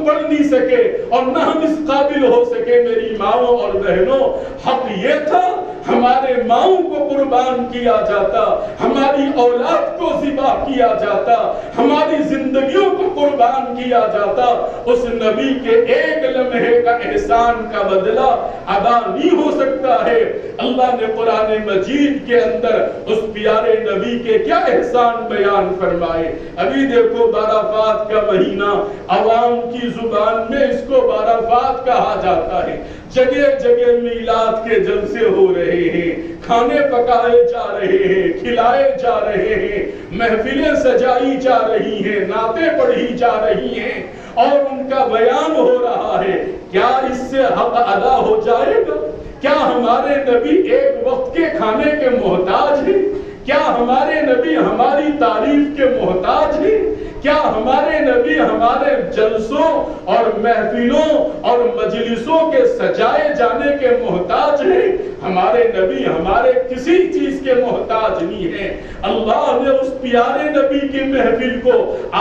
پڑھ نہیں سکے، اور نہ ہم اس قابل ہو سکے۔ میری ماؤں اور بہنوں، حق یہ تھا ہمارے ماؤں کو قربان کیا جاتا، ہماری اولاد کو ذبح کیا جاتا، ہماری زندگیوں کو قربان کیا جاتا۔ اس نبی کے ایک لمحے کا احسان کا بدلہ ادا نہیں ہو سکتا ہے۔ اللہ نے قرآن مجید کے اندر اس پیارے نبی کے کیا احسان بیان فرمائے۔ ابھی دیکھو بعرفات کا مہینہ، عوام کی زبان میں اس کو بعرفات کہا جاتا ہے، جگہ جگہ میلاد کے جلسے ہو رہے ہیں، کھانے پکائے جا رہے ہیں، کھلائے جا رہے ہیں، محفلیں سجائی جا رہی ہیں، نعتیں پڑھی جا رہی ہیں، اور ان کا بیان ہو رہا ہے۔ کیا اس سے حق ادا ہو جائے گا؟ کیا ہمارے نبی ایک وقت کے کھانے کے محتاج ہیں؟ کیا ہمارے نبی ہماری تعریف کے محتاج ہیں؟ کیا ہمارے نبی ہمارے جلسوں اور محفلوں اور مجلسوں کے سجائے جانے کے محتاج ہیں؟ ہمارے نبی ہمارے کسی چیز کے محتاج نہیں ہیں۔ اللہ نے اس پیارے نبی کی محفل کو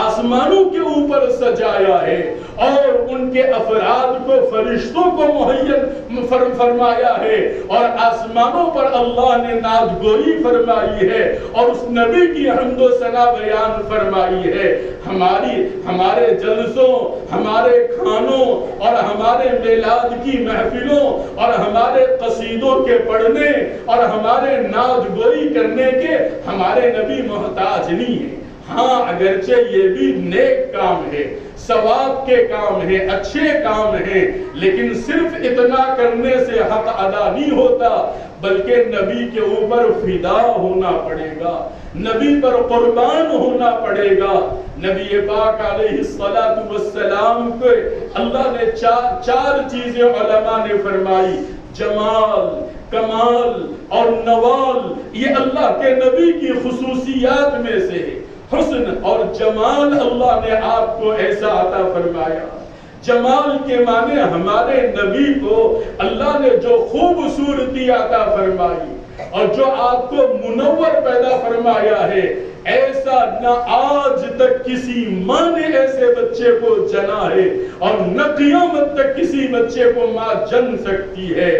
آسمانوں کے اوپر سجایا ہے، اور ان کے افراد کو فرشتوں کو مہیا فرمایا ہے، اور آسمانوں پر اللہ نے نعت گوئی فرمائی ہے، اور اس نبی کی حمد و ثنا بیان فرمائی ہے۔ ہمارے جلسوں، ہمارے کھانوں اور ہمارے میلاد کی محفلوں اور ہمارے قصیدوں کے پڑھنے اور ہمارے نعت گوئی کرنے کے ہمارے نبی محتاج نہیں ہے۔ ہاں اگرچہ یہ بھی نیک کام ہے، ثواب کے کام ہیں، اچھے کام ہیں، لیکن صرف اتنا کرنے سے حق ادا نہیں ہوتا، بلکہ نبی کے اوپر فدا ہونا پڑے گا، نبی پر قربان ہونا پڑے گا۔ نبی پاک علیہ السلام کو اللہ نے چار چیزیں علماء نے فرمائی، جمال، کمال اور نوال، یہ اللہ کے نبی کی خصوصیات میں سے ہے۔ حسن اور جمال اللہ نے آپ کو ایسا عطا فرمایا۔ جمال کے معنی ہمارے نبی کو اللہ نے جو خوبصورتی عطا فرمائی، اور جو آپ کو منور پیدا فرمایا ہے، ایسا نہ آج تک کسی ماں نے ایسے بچے کو جنا ہے اور نہ قیامت تک کسی بچے کو ماں جن سکتی ہے۔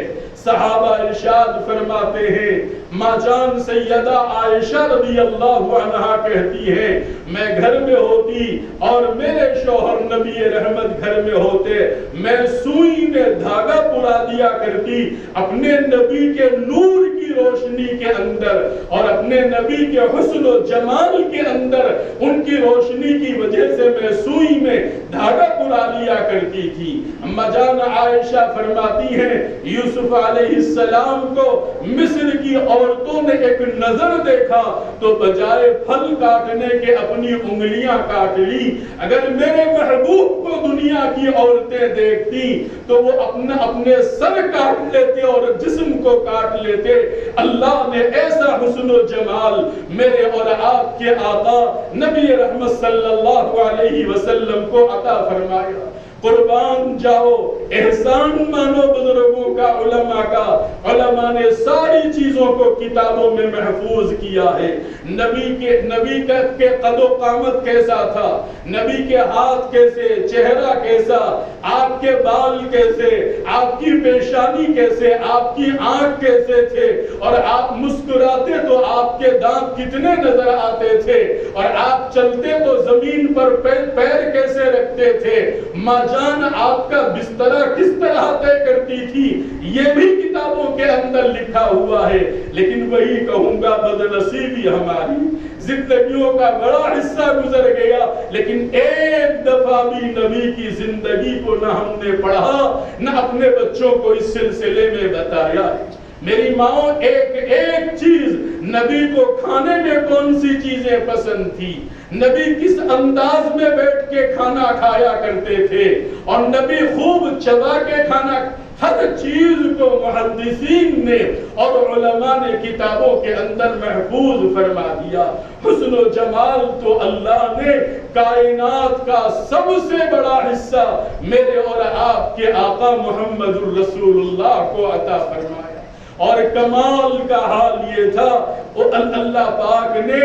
صحابہ ارشاد فرماتے ہیں، ماں جان سیدہ عائشہ رضی اللہ عنہا کہتی ہے، میں گھر میں ہوتی اور میرے شوہر نبی رحمت گھر میں ہوتے، میں سوئی میں دھاگا پرا دیا کرتی اپنے نبی کے نور کی روشنی کے اندر اور اپنے نبی کے حسن و جمال کے اندر، ان کی روشنی کی وجہ سے میں سوئی میں دھاگا پرا لیا کرتی تھی۔ اما جان عائشہ فرماتی ہیں، یوسف علیہ السلام کو مصر کی عورتوں نے ایک نظر دیکھا تو بجائے پھل کاٹنے کے اپنی انگلیاں کاٹ لی۔ اگر میرے محبوب کو دنیا کی عورتیں دیکھتی تو وہ اپنے سر کاٹ لیتے اور جسم کو کاٹ لیتے۔ اللہ نے ایسا حسن و جمال میرے اور آپ کے آقا نبی رحمت صلی اللہ علیہ وسلم کو عطا فرمایا۔ قربان جاؤ، احسان مانو بزرگوں کا، علماء کا۔ علماء نے ساری چیزوں کو کتابوں میں محفوظ کیا ہے۔ نبی کے قد و قامت کیسا تھا، نبی کے ہاتھ کیسے، چہرہ کیسا، آپ کے بال کیسے، آپ کی پیشانی کیسے، آپ کی آنکھ کیسے تھے، اور آپ مسکراتے تو آپ کے دانت کتنے نظر آتے تھے، اور آپ چلتے تو زمین پر پیر کیسے رکھتے تھے، ماں جان آپ کا بسترا کس طرح طے کرتی تھی، یہ بھی کتابوں کے اندر لکھا ہوا ہے۔ لیکن وہی کہوں گا، بدنصیبی ہماری، زندگیوں کا بڑا حصہ گزر گیا لیکن ایک دفعہ بھی نبی کی زندگی کو نہ ہم نے پڑھا، نہ اپنے بچوں کو اس سلسلے میں بتایا۔ میری ماں ایک چیز، نبی کو کھانے میں کون سی چیزیں پسند تھی، نبی کس انداز میں بیٹھ کے کھانا کھایا کرتے تھے، اور نبی خوب چبا کے کھانا، ہر چیز کو محدثین نے اور علماء نے کتابوں کے اندر محفوظ فرما دیا۔ حسن و جمال تو اللہ نے کائنات کا سب سے بڑا حصہ میرے اور آپ کے آقا محمد الرسول اللہ کو عطا فرمایا۔ اور کمال کا حال یہ تھا، اللہ پاک نے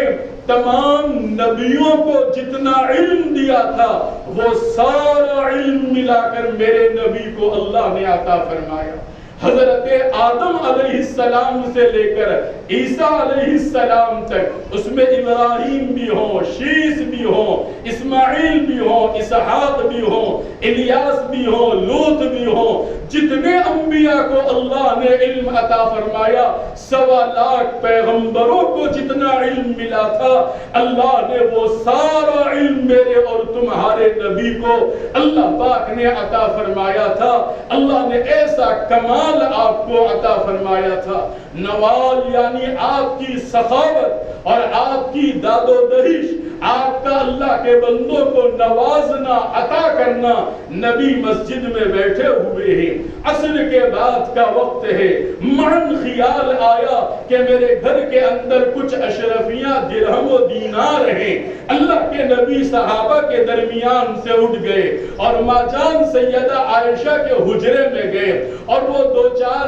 تمام نبیوں کو جتنا علم دیا تھا وہ سارا علم ملا کر میرے نبی کو اللہ نے عطا فرمایا۔ حضرت آدم علیہ السلام سے لے کر عیسیٰ علیہ السلام تک، اس میں ابراہیم بھی ہوں، شیس بھی ہوں، اسماعیل بھی ہوں، اسحاق بھی ہوں، الیاس بھی ہوں، لوط بھی ہوں، جتنے انبیاء کو اللہ نے علم عطا فرمایا، 1.25 لاکھ پیغمبروں کو جتنا علم ملا تھا، اللہ نے وہ سارا علم میرے اور تمہارے نبی کو اللہ پاک نے عطا فرمایا تھا۔ اللہ نے ایسا کمال آپ کو عطا فرمایا تھا۔ نوال یعنی آپ کی سخاوت اور آپ کی داد و دہش، آپ کا اللہ کے بندوں کو نوازنا، عطا کرنا۔ نبی مسجد میں بیٹھے ہوئے ہیں، عصر کے بعد کا وقت ہے، من خیال آیا کہ میرے گھر کے اندر کچھ اشرفیاں درہم و دینار ہیں۔ اللہ کے نبی صحابہ کے درمیان سے اٹھ گئے اور ماں جان سیدہ عائشہ کے حجرے میں گئے، اور وہ 2-4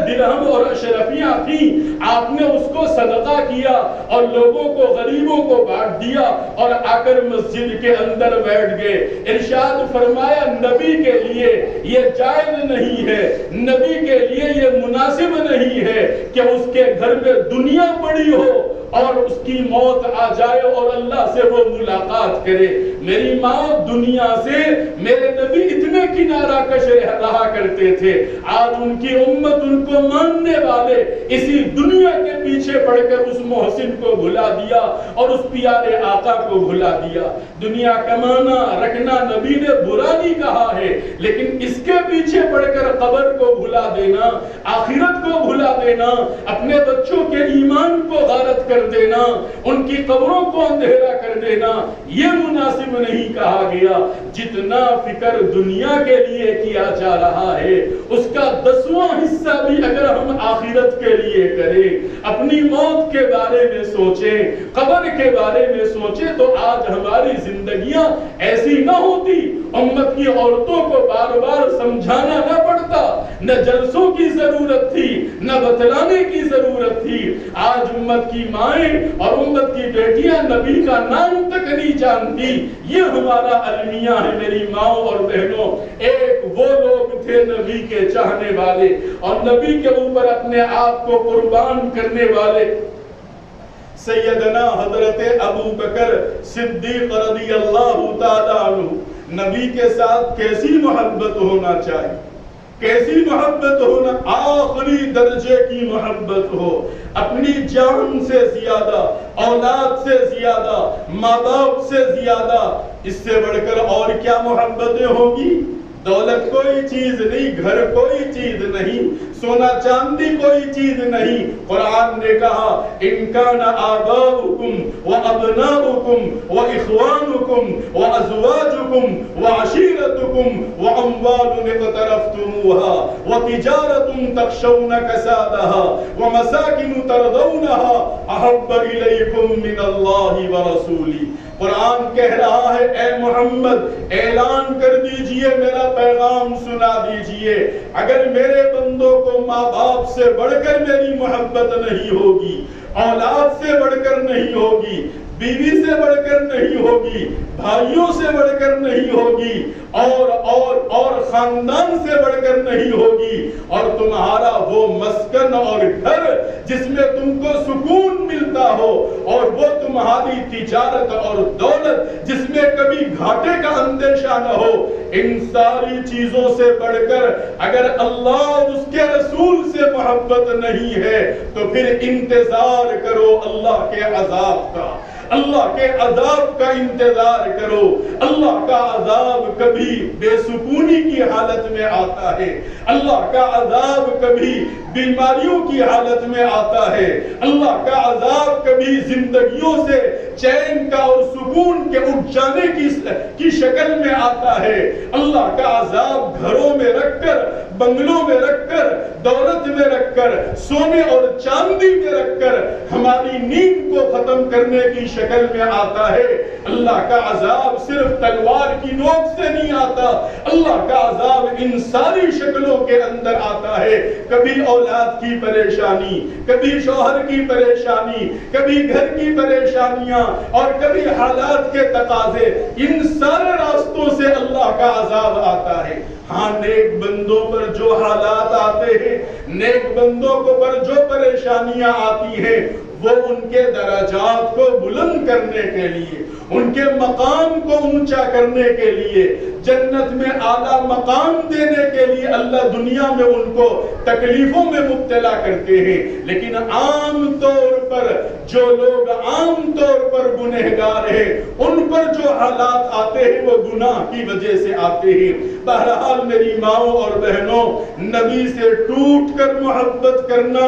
درہم اور اشرفیاں تھیں، آپ نے اس کو صدقہ کیا اور لوگوں کو، غریبوں کو بانٹ دیا، اور آ کر مسجد کے اندر بیٹھ گئے۔ ارشاد فرمایا، نبی کے لیے یہ جائز نہیں ہے، نبی کے لیے یہ مناسب نہیں ہے کہ اس کے گھر میں دنیا پڑی ہو اور اس کی موت آ جائے اور اللہ سے وہ ملاقات کرے۔ میری ماں دنیا سے، میرے نبی اتنے کنارہ کش رہا کرتے تھے، آج ان کی امت، ان کو ماننے والے اسی دنیا کے پیچھے پڑ کر اس محسن کو بھلا دیا اور اس پیارے آقا کو بھلا دیا۔ دنیا کمانا رکھنا نبی نے برا نہیں کہا ہے، لیکن اس کے پیچھے پڑ کر قبر کو بھلا دینا، آخرت کو بھلا دینا، اپنے بچوں کے ایمان کو غارت کر دینا، ان کی قبروں کو اندھیرا کر دینا، یہ مناسب نہیں کہا گیا۔ جتنا فکر دنیا کے لیے کیا جا رہا ہے، اس کا 10واں حصہ بھی اگر ہم آخرت کے لیے کریں، اپنی موت کے بارے میں سوچیں، قبر کے بارے میں سوچیں، تو آج ہماری زندگیاں ایسی نہ ہوتی، امت کی عورتوں کو بار بار سمجھانا نہ پڑتا نہ جلسوں کی ضرورت تھی، نہ بتلانے کی ضرورت تھی۔ آج امت کی مائیں اور امت کی بیٹیاں نبی کا نام تک نہیں جانتی۔ یہ ہمارا المیہ ہے میری ماؤں اور بہنوں۔ ایک وہ لوگ تھے نبی کے چاہنے والے اور نبی کے اوپر اپنے آپ کو قربان کرنے والے۔ سیدنا حضرت ابو بکر صدیق رضی اللہ تعالیٰ عنہ، نبی کے ساتھ کیسی محبت ہونا چاہیے، کیسی محبت ہونا، آخری درجے کی محبت ہو، اپنی جان سے زیادہ، اولاد سے زیادہ، ماں باپ سے زیادہ۔ اس سے بڑھ کر اور کیا محبتیں ہوں گی؟ دولت کوئی چیز نہیں، گھر کوئی چیز نہیں، سونا چاندی کوئی چیز نہیں۔ قرآن نے کہا ان کان آباؤکم وابناؤکم واخوانکم وازواجکم وعشیرتکم واموال اقترفتموها وتجارۃ تخشون کسادها ومساکن ترضونها احب الیکم من اللہ ورسولہ۔ قرآن کہہ رہا ہے اے محمد اعلان کر دیجئے، میرا پیغام سنا دیجئے، اگر میرے بندوں کو ماں باپ سے بڑھ کر میری محبت نہیں ہوگی، اولاد سے بڑھ کر نہیں ہوگی، بیوی سے بڑھ کر نہیں ہوگی، بھائیوں سے بڑھ کر نہیں ہوگی، اور خاندان سے بڑھ کر نہیں ہوگی، اور تمہارا وہ مسکن اور گھر جس میں تم کو سکون ملتا ہو، اور وہ تمہاری تجارت اور دولت جس میں کبھی گھاٹے کا اندیشہ نہ ہو، ان ساری چیزوں سے بڑھ کر اگر اللہ اور اس کے رسول سے محبت نہیں ہے تو پھر انتظار کرو اللہ کے عذاب کا، اللہ کے عذاب کا انتظار کرو۔ اللہ کا عذاب کبھی بے سکونی کی حالت میں آتا ہے، اللہ کا عذاب کبھی بیماریوں کی حالت میں آتا ہے، اللہ کا عذاب کبھی زندگیوں سے چین کا اور سکون کے اٹھ جانے کی شکل میں آتا ہے۔ اللہ کا عذاب گھروں میں رکھ کر، بنگلوں میں رکھ کر، دولت میں رکھ کر، سونے اور چاندی میں رکھ کر ہماری نیند کو ختم کرنے کی شکل میں آتا ہے۔ اللہ کا عذاب صرف تلوار کی نوک سے نہیں آتا، اللہ کا عذاب ان ساری شکلوں کے اندر آتا ہے۔ کبھی اولاد کی پریشانی، کبھی شوہر کی پریشانی، کبھی گھر کی پریشانیاں، اور کبھی حالات کے تقاضے، ان سارے راستوں سے اللہ کا عذاب آتا ہے۔ ہاں نیک بندوں پر جو حالات آتے ہیں، نیک بندوں کو پر جو پریشانیاں آتی ہیں، وہ ان کے درجات کو بلند کرنے کے لیے، ان کے مقام کو اونچا کرنے کے لیے، جنت میں اعلیٰ مقام دینے کے لیے اللہ دنیا میں ان کو تکلیفوں میں مبتلا کرتے ہیں۔ لیکن عام طور پر جو لوگ عام طور پر گنہگار ہیں، ان پر جو حالات آتے ہیں وہ گناہ کی وجہ سے آتے ہیں۔ بہرحال میری ماؤں اور بہنوں، نبی سے ٹوٹ کر محبت کرنا،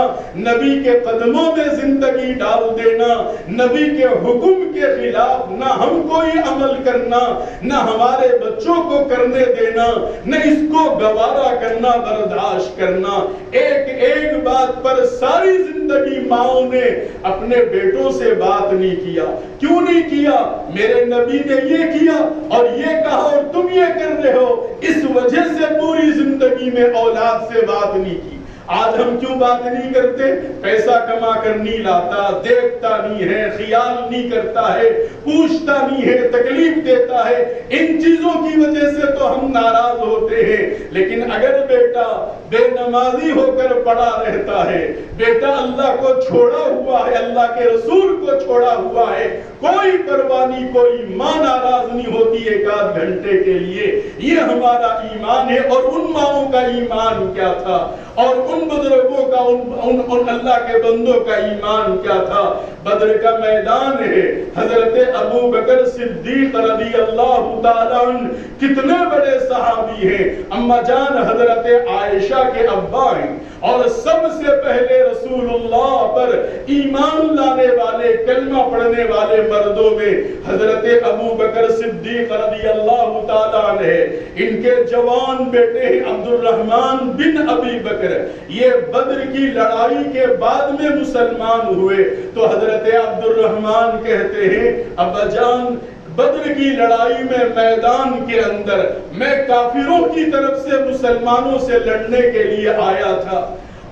نبی کے قدموں میں زندگی ڈال دینا، نبی کے حکم کے خلاف نہ ہم کوئی عمل کرنا، نہ ہمارے بچوں کو کرنے دینا، نہ اس کو گوارا کرنا، برداشت کرنا۔ ایک ایک بات پر ساری زندگی ماؤں نے اپنے بیٹوں سے بات نہیں کیا۔ کیوں نہیں کیا؟ میرے نبی نے یہ کیا اور یہ کہا اور تم یہ کر رہے ہو، اس وجہ سے پوری زندگی میں اولاد سے بات نہیں کی۔ آج ہم کیوں بات نہیں کرتے؟ پیسہ کما کر نہیں لاتا، دیکھتا نہیں ہے، خیال نہیں کرتا ہے، پوچھتا نہیں ہے، تکلیف دیتا ہے۔ ان چیزوں کی وجہ سے تو ہم ناراض ہوتے ہیں۔ لیکن اگر بیٹا بے نمازی ہو کر پڑا رہتا ہے، بیٹا اللہ کو چھوڑا ہوا ہے، اللہ کے رسول کو چھوڑا ہوا ہے، کوئی پرواہ نہیں، کوئی ماں ناراض نہیں ہوتی ایک آدھ گھنٹے کے لیے۔ یہ ہمارا ایمان ہے۔ اور ان ماؤں کا ایمان کیا تھا، اور ان بزرگوں کا، ان اللہ کے بندوں کا ایمان کیا تھا؟ بدر کا میدان ہے، حضرت ابو بکر صدیق رضی اللہ تعالیٰ عنہ کتنے بڑے صحابی ہیں۔ اما جان حضرت عائشہ کے ابا ہیں، اور سب سے پہلے رسول اللہ پر ایمان لانے والے، کلمہ پڑھنے والے مردوں میں حضرت ابو بکر صدیق رضی اللہ تعالیٰ عنہ۔ ان کے جوان بیٹے ہیں عبد الرحمن بن ابی بکر، یہ بدر کی لڑائی کے بعد میں مسلمان ہوئے۔ تو حضرت عبد الرحمن کہتے ہیں ابا جان بدر کی لڑائی میں میدان کے اندر میں کافروں کی طرف سے مسلمانوں سے لڑنے کے لیے آیا تھا،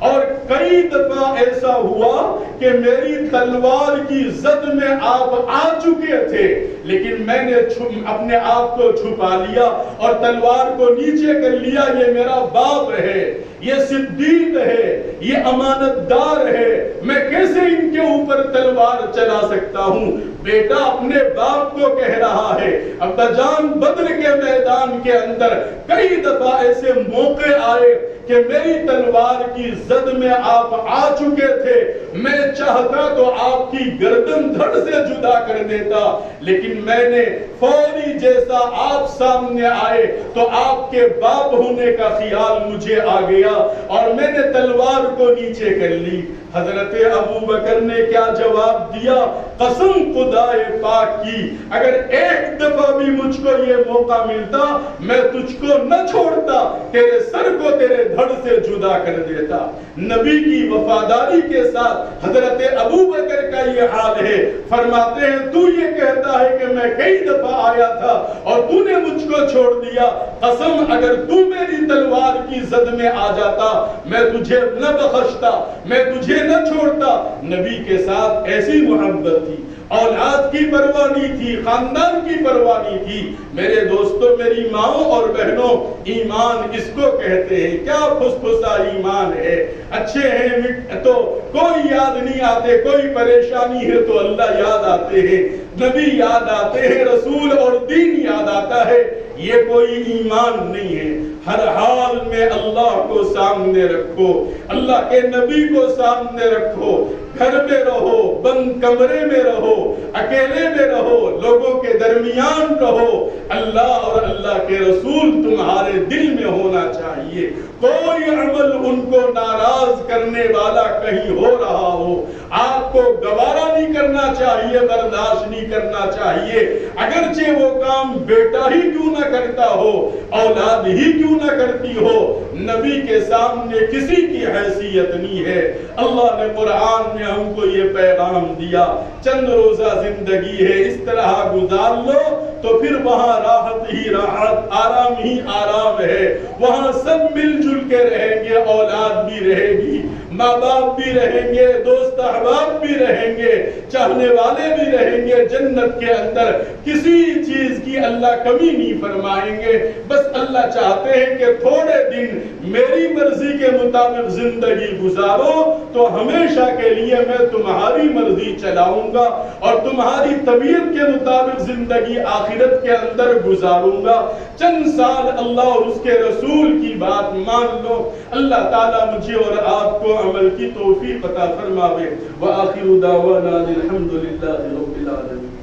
اور کئی دفعہ ایسا ہوا کہ میری تلوار کی زد میں آپ آ چکے تھے، لیکن میں نے اپنے آپ کو چھپا لیا اور تلوار کو نیچے کر لیا۔ یہ میرا باپ ہے، یہ صدیق ہے، یہ امانت دار ہے، میں کیسے ان کے اوپر تلوار چلا سکتا ہوں؟ بیٹا اپنے باپ کو کہہ رہا ہے۔ ابا جان بدر کے میدان کے اندر کئی دفعہ ایسے موقع آئے کہ میری تلوار کی زد میں آپ آ چکے تھے، میں چاہتا تو آپ کی گردن دھڑ سے جدا کر دیتا، لیکن میں نے فوری جیسا آپ سامنے آئے تو آپ کے باپ ہونے کا خیال مجھے آ گیا اور میں نے تلوار کو نیچے کر لی۔ حضرت ابو بکر نے کیا جواب دیا؟ قسم خدائے پاک کی، اگر ایک دفعہ بھی مجھ کو یہ موقع ملتا میں تجھ کو نہ چھوڑتا، تیرے سر کو تیرے دھڑ سے جدا کر دیتا۔ نبی کی وفاداری کے ساتھ حضرت ابو بکر کا یہ حال ہے۔ فرماتے ہیں تو یہ کہتا ہے کہ میں کئی دفعہ آیا تھا اور تو نے مجھ کو چھوڑ دیا، قسم اگر تو میری تلوار کی زد میں آ جاتا میں تجھے نہ بخشتا، میں تجھے نہ چھوڑتا۔ نبی کے ساتھ ایسی محبت تھی، اولاد کی پرواہ نہیں تھی، خاندان کی پرواہ نہیں تھی۔ میرے دوستوں، میری ماں اور بہنوں، ایمان اس کو کہتے ہیں۔ کیا پھسپھسا ایمان ہے؟ اچھے ہیں تو کوئی یاد نہیں آتے، کوئی پریشانی ہے تو اللہ یاد آتے ہیں، نبی یاد آتے ہیں، رسول اور دین یاد آتا ہے۔ یہ کوئی ایمان نہیں ہے۔ ہر حال میں اللہ کو سامنے رکھو، اللہ کے نبی کو سامنے رکھو، گھر میں رہو، بند کمرے میں رہو، اکیلے میں رہو، لوگوں کے درمیان رہو، اللہ اور اللہ کے رسول تمہارے دل میں ہونا چاہیے۔ کوئی عمل ان کو ناراض کرنے والا کہیں ہو رہا ہو، آپ کو گوارا نہیں کرنا چاہیے، برداشت نہیں کرنا چاہیے، اگرچہ وہ کام بیٹا ہی کیوں نہ کرتا ہو، اولاد ہی کیوں نہ کرتی ہو، نبی کے سامنے کسی کی حیثیت نہیں ہے۔ اللہ نے قرآن میں ہم کو یہ پیغام دیا، چند روزہ زندگی ہے، اس طرح گزار لو تو پھر وہاں راحت ہی راحت، آرام ہی آرام ہے، وہاں سب مل جل کے رہیں گے، اولاد بھی رہے گی، ماں باپ بھی رہیں گے، دوست احباب بھی رہیں گے، چاہنے والے بھی رہیں گے۔ جنت کے اندر کسی چیز کی اللہ کمی نہیں فرمائیں گے، بس اللہ چاہتے ہیں کہ تھوڑے دن میری مرضی کے مطابق زندگی گزارو تو ہمیشہ کے لیے میں تمہاری مرضی چلاؤں گا اور تمہاری طبیعت کے مطابق زندگی آخرت کے اندر گزاروں گا۔ چند سال اللہ اور اس کے رسول کی بات مان لو۔ اللہ تعالیٰ مجھے اور آپ کو عمل کی توفیق عطا فرماوے۔ وآخر دعوانا الحمدللہ رب العالمین۔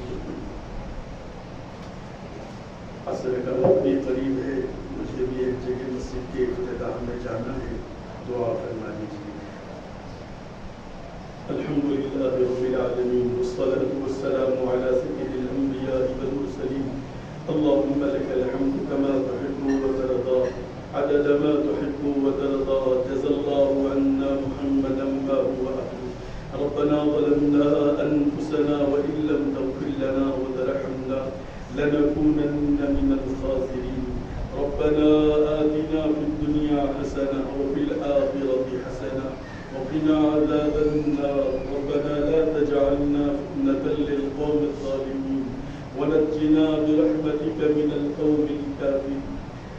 عصر کا وقت بھی قریب ہے، مجھے بھی ایک جگہ مسجد کے افتتاح میں جانا ہے، دعا فرما دیجیے۔ الحمدللہ رب العالمین والصلاة والسلام علی سید الانبیاء والمرسلین۔ اللهم لك الحمد كما تحب وترضى عدد ما تحب وترضى، جزى الله عنا محمدا ما هو أهله۔ ربنا ظلمنا أنفسنا وإن لم تغفر لنا وترحمنا لنكونن من الخاسرين۔ ربنا آتنا في الدنيا حسنة وفي الآخرة حسنة وقنا عذاب النار۔ ربنا لا تجعلنا فتنة للقوم الظالمين ونجنا برحمتك من القوم الكافرين۔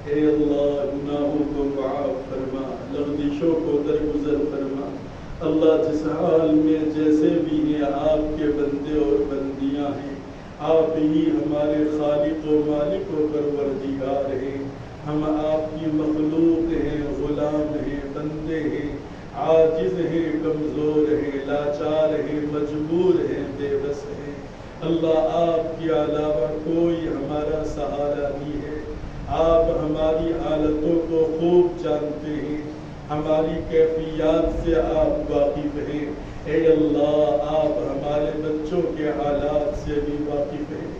اے اللہ گناہوں کو معاف فرما، لغزشوں کو درگزر فرما۔ اللہ جس حال میں جیسے بھی ہیں آپ کے بندے اور بندیاں ہیں، آپ ہی ہمارے خالق و مالک و پروردگار ہیں، ہم آپ کی مخلوق ہیں، غلام ہیں، بندے ہیں، عاجز ہیں، کمزور ہیں، لاچار ہیں، مجبور ہیں، بے بس ہیں۔ اللہ آپ کے علاوہ کوئی ہمارا سہارا نہیں ہے۔ آپ ہماری حالتوں کو خوب جانتے ہیں، ہماری کیفیات سے آپ واقف ہیں۔ اے اللہ آپ ہمارے بچوں کے حالات سے بھی واقف ہیں۔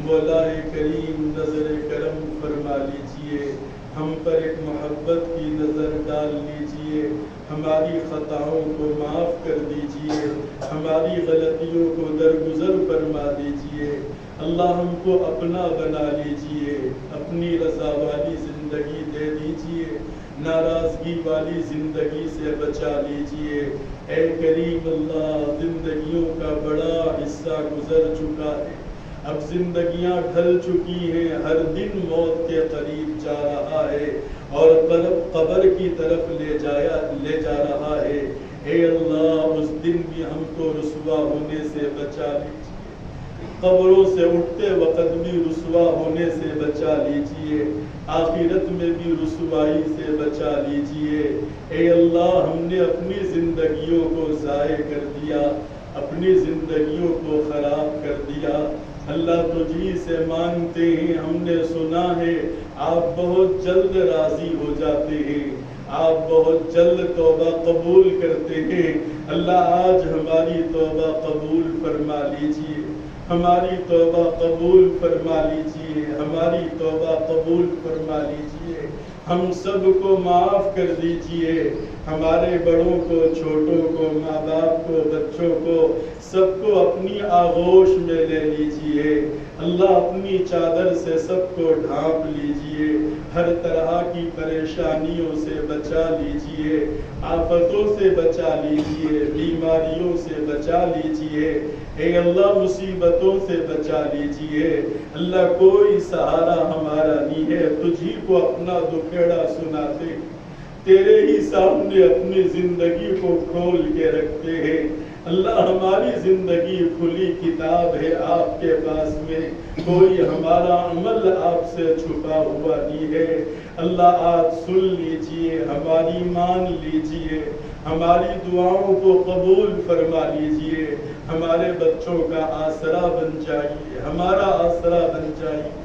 مولا کریم نظر کرم فرما لیجئے، ہم پر ایک محبت کی نظر ڈال لیجئے، ہماری خطاؤں کو معاف کر دیجئے، ہماری غلطیوں کو درگزر فرما دیجئے۔ اللہ ہم کو اپنا بنا لیجئے، اپنی رضا والی زندگی دے دیجئے، ناراضگی والی زندگی سے بچا لیجئے۔ اے کریم اللہ، زندگیوں کا بڑا حصہ گزر چکا ہے، اب زندگیاں ڈھل چکی ہیں، ہر دن موت کے قریب جا رہا ہے اور قبر کی طرف لے جا رہا ہے۔ اے اللہ، اس دن بھی ہم کو رسوا ہونے سے بچا لیجیے، قبروں سے اٹھتے وقت بھی رسوا ہونے سے بچا لیجیے، آخرت میں بھی رسوائی سے بچا لیجیے۔ اے اللہ، ہم نے اپنی زندگیوں کو ضائع کر دیا، اپنی زندگیوں کو خراب کر دیا۔ اللہ تجھی سے مانگتے ہیں، ہم نے سنا ہے آپ بہت جلد راضی ہو جاتے ہیں، آپ بہت جلد توبہ قبول کرتے ہیں۔ اللہ آج ہماری توبہ قبول فرما لیجیے، ہماری توبہ قبول فرما لیجیے، ہماری توبہ قبول فرما لیجیے، ہم سب کو معاف کر دیجیے، ہمارے بڑوں کو، چھوٹوں کو، ماں باپ کو، بچوں کو، سب کو اپنی آغوش میں لے لیجیے۔ اللہ اپنی چادر سے سب کو ڈھانپ لیجیے، ہر طرح کی پریشانیوں سے بچا لیجیے، آفتوں سے بچا لیجیے، بیماریوں سے بچا لیجیے۔ اے اللہ، مصیبتوں سے بچا لیجیے۔ اللہ، کوئی سہارا ہمارا نہیں ہے، تجھی کو اپنا دکھیڑا سناتے، تیرے ہی سامنے اپنی زندگی کو کھول کے رکھتے ہیں۔ اللہ، ہماری زندگی کھلی کتاب ہے آپ کے پاس میں، کوئی ہمارا عمل آپ سے چھپا ہوا نہیں ہے۔ اللہ، آج سن لیجئے، ہماری مان لیجئے، ہماری دعاؤں کو قبول فرما لیجئے، ہمارے بچوں کا آسرا بن جائیے، ہمارا آسرا بن جائیے۔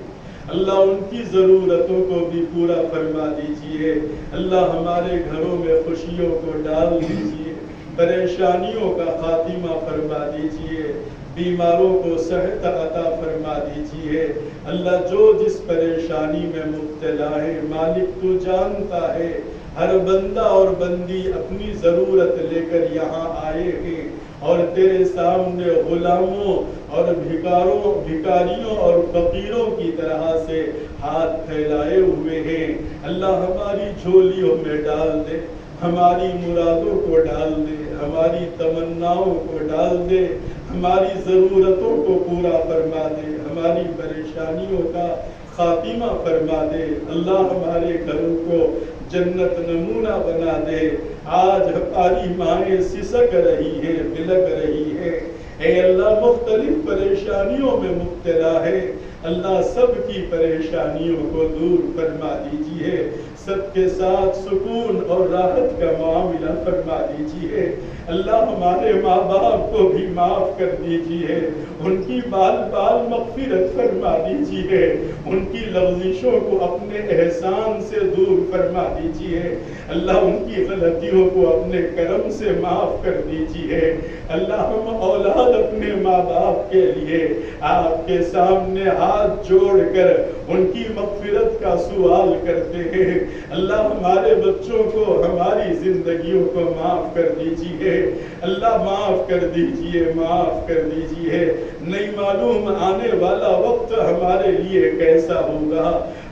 اللہ، ان کی ضرورتوں کو بھی پورا فرما دیجئے۔ اللہ، ہمارے گھروں میں خوشیوں کو ڈال دیجئے، پریشانیوں کا خاتمہ فرما دیجئے، بیماروں کو صحت عطا فرما دیجئے۔ اللہ، جو جس پریشانی میں مبتلا ہے، مالک تو جانتا ہے، ہر بندہ اور بندی اپنی ضرورت لے کر یہاں آئے ہیں اور تیرے سامنے غلاموں اور بھکاریوں اور فقیروں کی طرح سے ہاتھ پھیلائے ہوئے ہیں۔ اللہ، ہماری جھولیوں میں ڈال دے، ہماری مرادوں کو ڈال دے، ہماری تمناؤں کو ڈال دے، ہماری ضرورتوں کو پورا فرما دے، ہماری پریشانیوں کا خاتمہ فرما دے۔ اللہ، ہمارے گھروں کو جنت نمونہ بنا دے۔ آج ہماری مائیں سسک رہی ہیں، بلک رہی ہیں، اے اللہ مختلف پریشانیوں میں مبتلا ہے۔ اللہ، سب کی پریشانیوں کو دور فرما دیجیے، سب کے ساتھ سکون اور راحت کا معاملہ فرما دیجیے۔ اللہ، ہمارے ماں باپ کو بھی معاف کر دیجیے، ان کی بال بال مغفرت فرما دیجیے، ان کی لغزشوں کو اپنے احسان سے دور فرما دیجیے۔ اللہ، ان کی غلطیوں کو اپنے کرم سے معاف کر دیجیے۔ اللہ، ہم اولاد اپنے ماں باپ کے لیے آپ کے سامنے ہاتھ جوڑ کر ان کی مغفرت کا سوال کرتے ہیں۔ اللہ، ہمارے بچوں کو، ہماری زندگیوں کو معاف کر دیجیے۔ اللہ، معاف کر دیجیے، معاف کر دیجیے۔ نہیں معلوم آنے والا وقت ہمارے لیے کیسا ہوگا،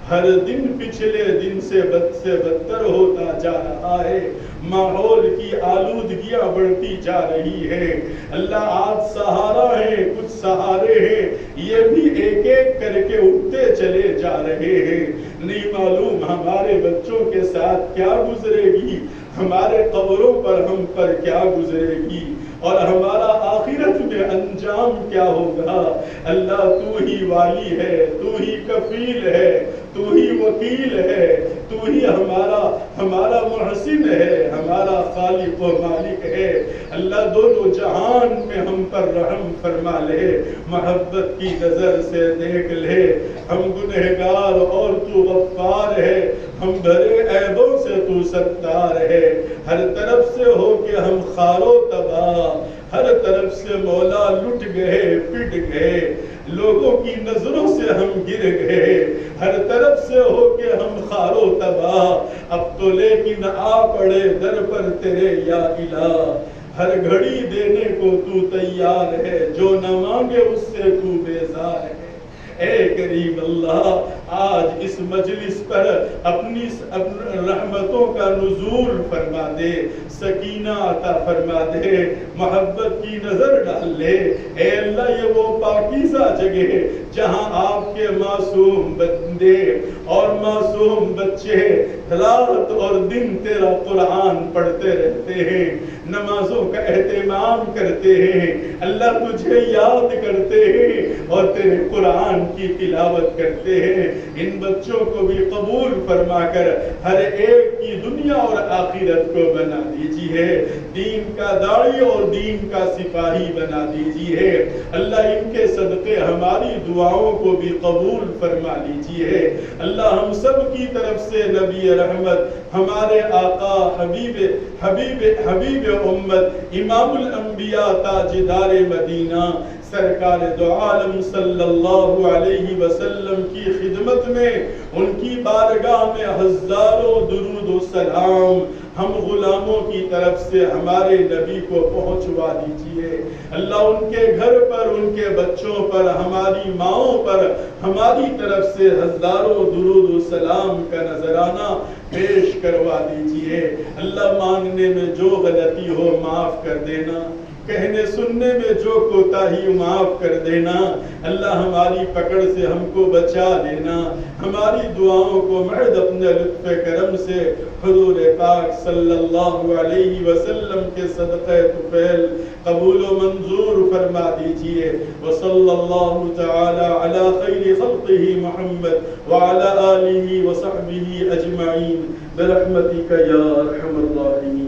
ہر دن پچھلے دن سے بدتر ہوتا جا رہا ہے، ماحول کی آلودگیاں بڑھتی جا رہی ہے۔ اللہ، آج سہارا ہے، کچھ سہارے ہیں، یہ بھی ایک ایک کر کے اٹھتے چلے جا رہے ہیں۔ نہیں معلوم ہمارے بچوں کے ساتھ کیا گزرے گی، ہمارے قبروں پر ہم پر کیا گزرے گی، اور ہمارا آخرت میں انجام کیا ہوگا۔ اللہ، تو ہی والی ہے، تو ہی کفیل ہے، تو ہی وکیل ہے، تو ہی ہمارا محسن ہے، ہمارا خالق و مالک ہے۔ اللہ، دونوں جہان میں ہم پر رحم فرما لے، محبت کی نظر سے دیکھ لے۔ ہم گنہگار اور تو غفار ہے، ہم بھرے عیبوں سے تو ستار ہے۔ ہر طرف سے ہو کے ہم خار و تباہ، ہر طرف سے مولا لٹ گئے، پٹ گئے۔ لوگوں کی نظروں سے ہم گر گئے، ہر طرف سے ہو کے ہم خار و تباہ، اب تو لیکن آ پڑے در پر تیرے یا الہ، ہر گھڑی دینے کو تو تیار ہے، جو نہ مانگے اس سے تو بیزار ہے۔ اے کریم اللہ، آج اس مجلس پر اپنی رحمتوں کا نزول فرما دے، سکینہ عطا فرما دے، محبت کی نظر ڈال لے۔ اے اللہ، یہ وہ پاکیزہ جگہ جہاں آپ کے معصوم بندے اور معصوم بچے رات اور دن تیرا قرآن پڑھتے رہتے ہیں، نمازوں کا اہتمام کرتے ہیں، اللہ تجھے یاد کرتے ہیں اور تیرے قرآن کی تلاوت کرتے ہیں۔ ان بچوں کو بھی قبول فرما کر ہر ایک کی دنیا اور آخرت کو بنا دیجیے، دین کا داعی اور دین کا سپاہی بنا دیجیے۔ اللہ ان کے صدقے ہماری دعاؤں کو بھی قبول فرما لیجیے۔ اللہ ہم سب کی طرف سے نبی رحمت، ہمارے آقا حبیب امت، امام الانبیاء، تاجدار مدینہ، سرکار دو عالم صلی اللہ علیہ وسلم کی خدمت میں، ان کی بارگاہ میں ہزاروں درود و سلام ہم غلاموں کی طرف سے ہمارے نبی کو پہنچوا دیجئے۔ اللہ ان کے گھر پر، ان کے بچوں پر، ہماری ماؤں پر ہماری طرف سے ہزاروں درود و سلام کا نذرانہ پیش کروا دیجئے۔ اللہ مانگنے میں جو غلطی ہو معاف کر دینا، کہنے سننے میں جو کوتاہی معاف کر دینا، اللہ ہماری پکڑ سے ہم کو بچا لینا، ہماری دعاؤں کو محض اپنے لطف کرم سے حضور پاک صلی اللہ علیہ وسلم کے صدقہ طفیل قبول و منظور فرما دیجئے۔ وصلی اللہ تعالی علی خیر خلقہ محمد وعلی آلہ وصحبہ اجمعین برحمتک یا ارحم الراحمین۔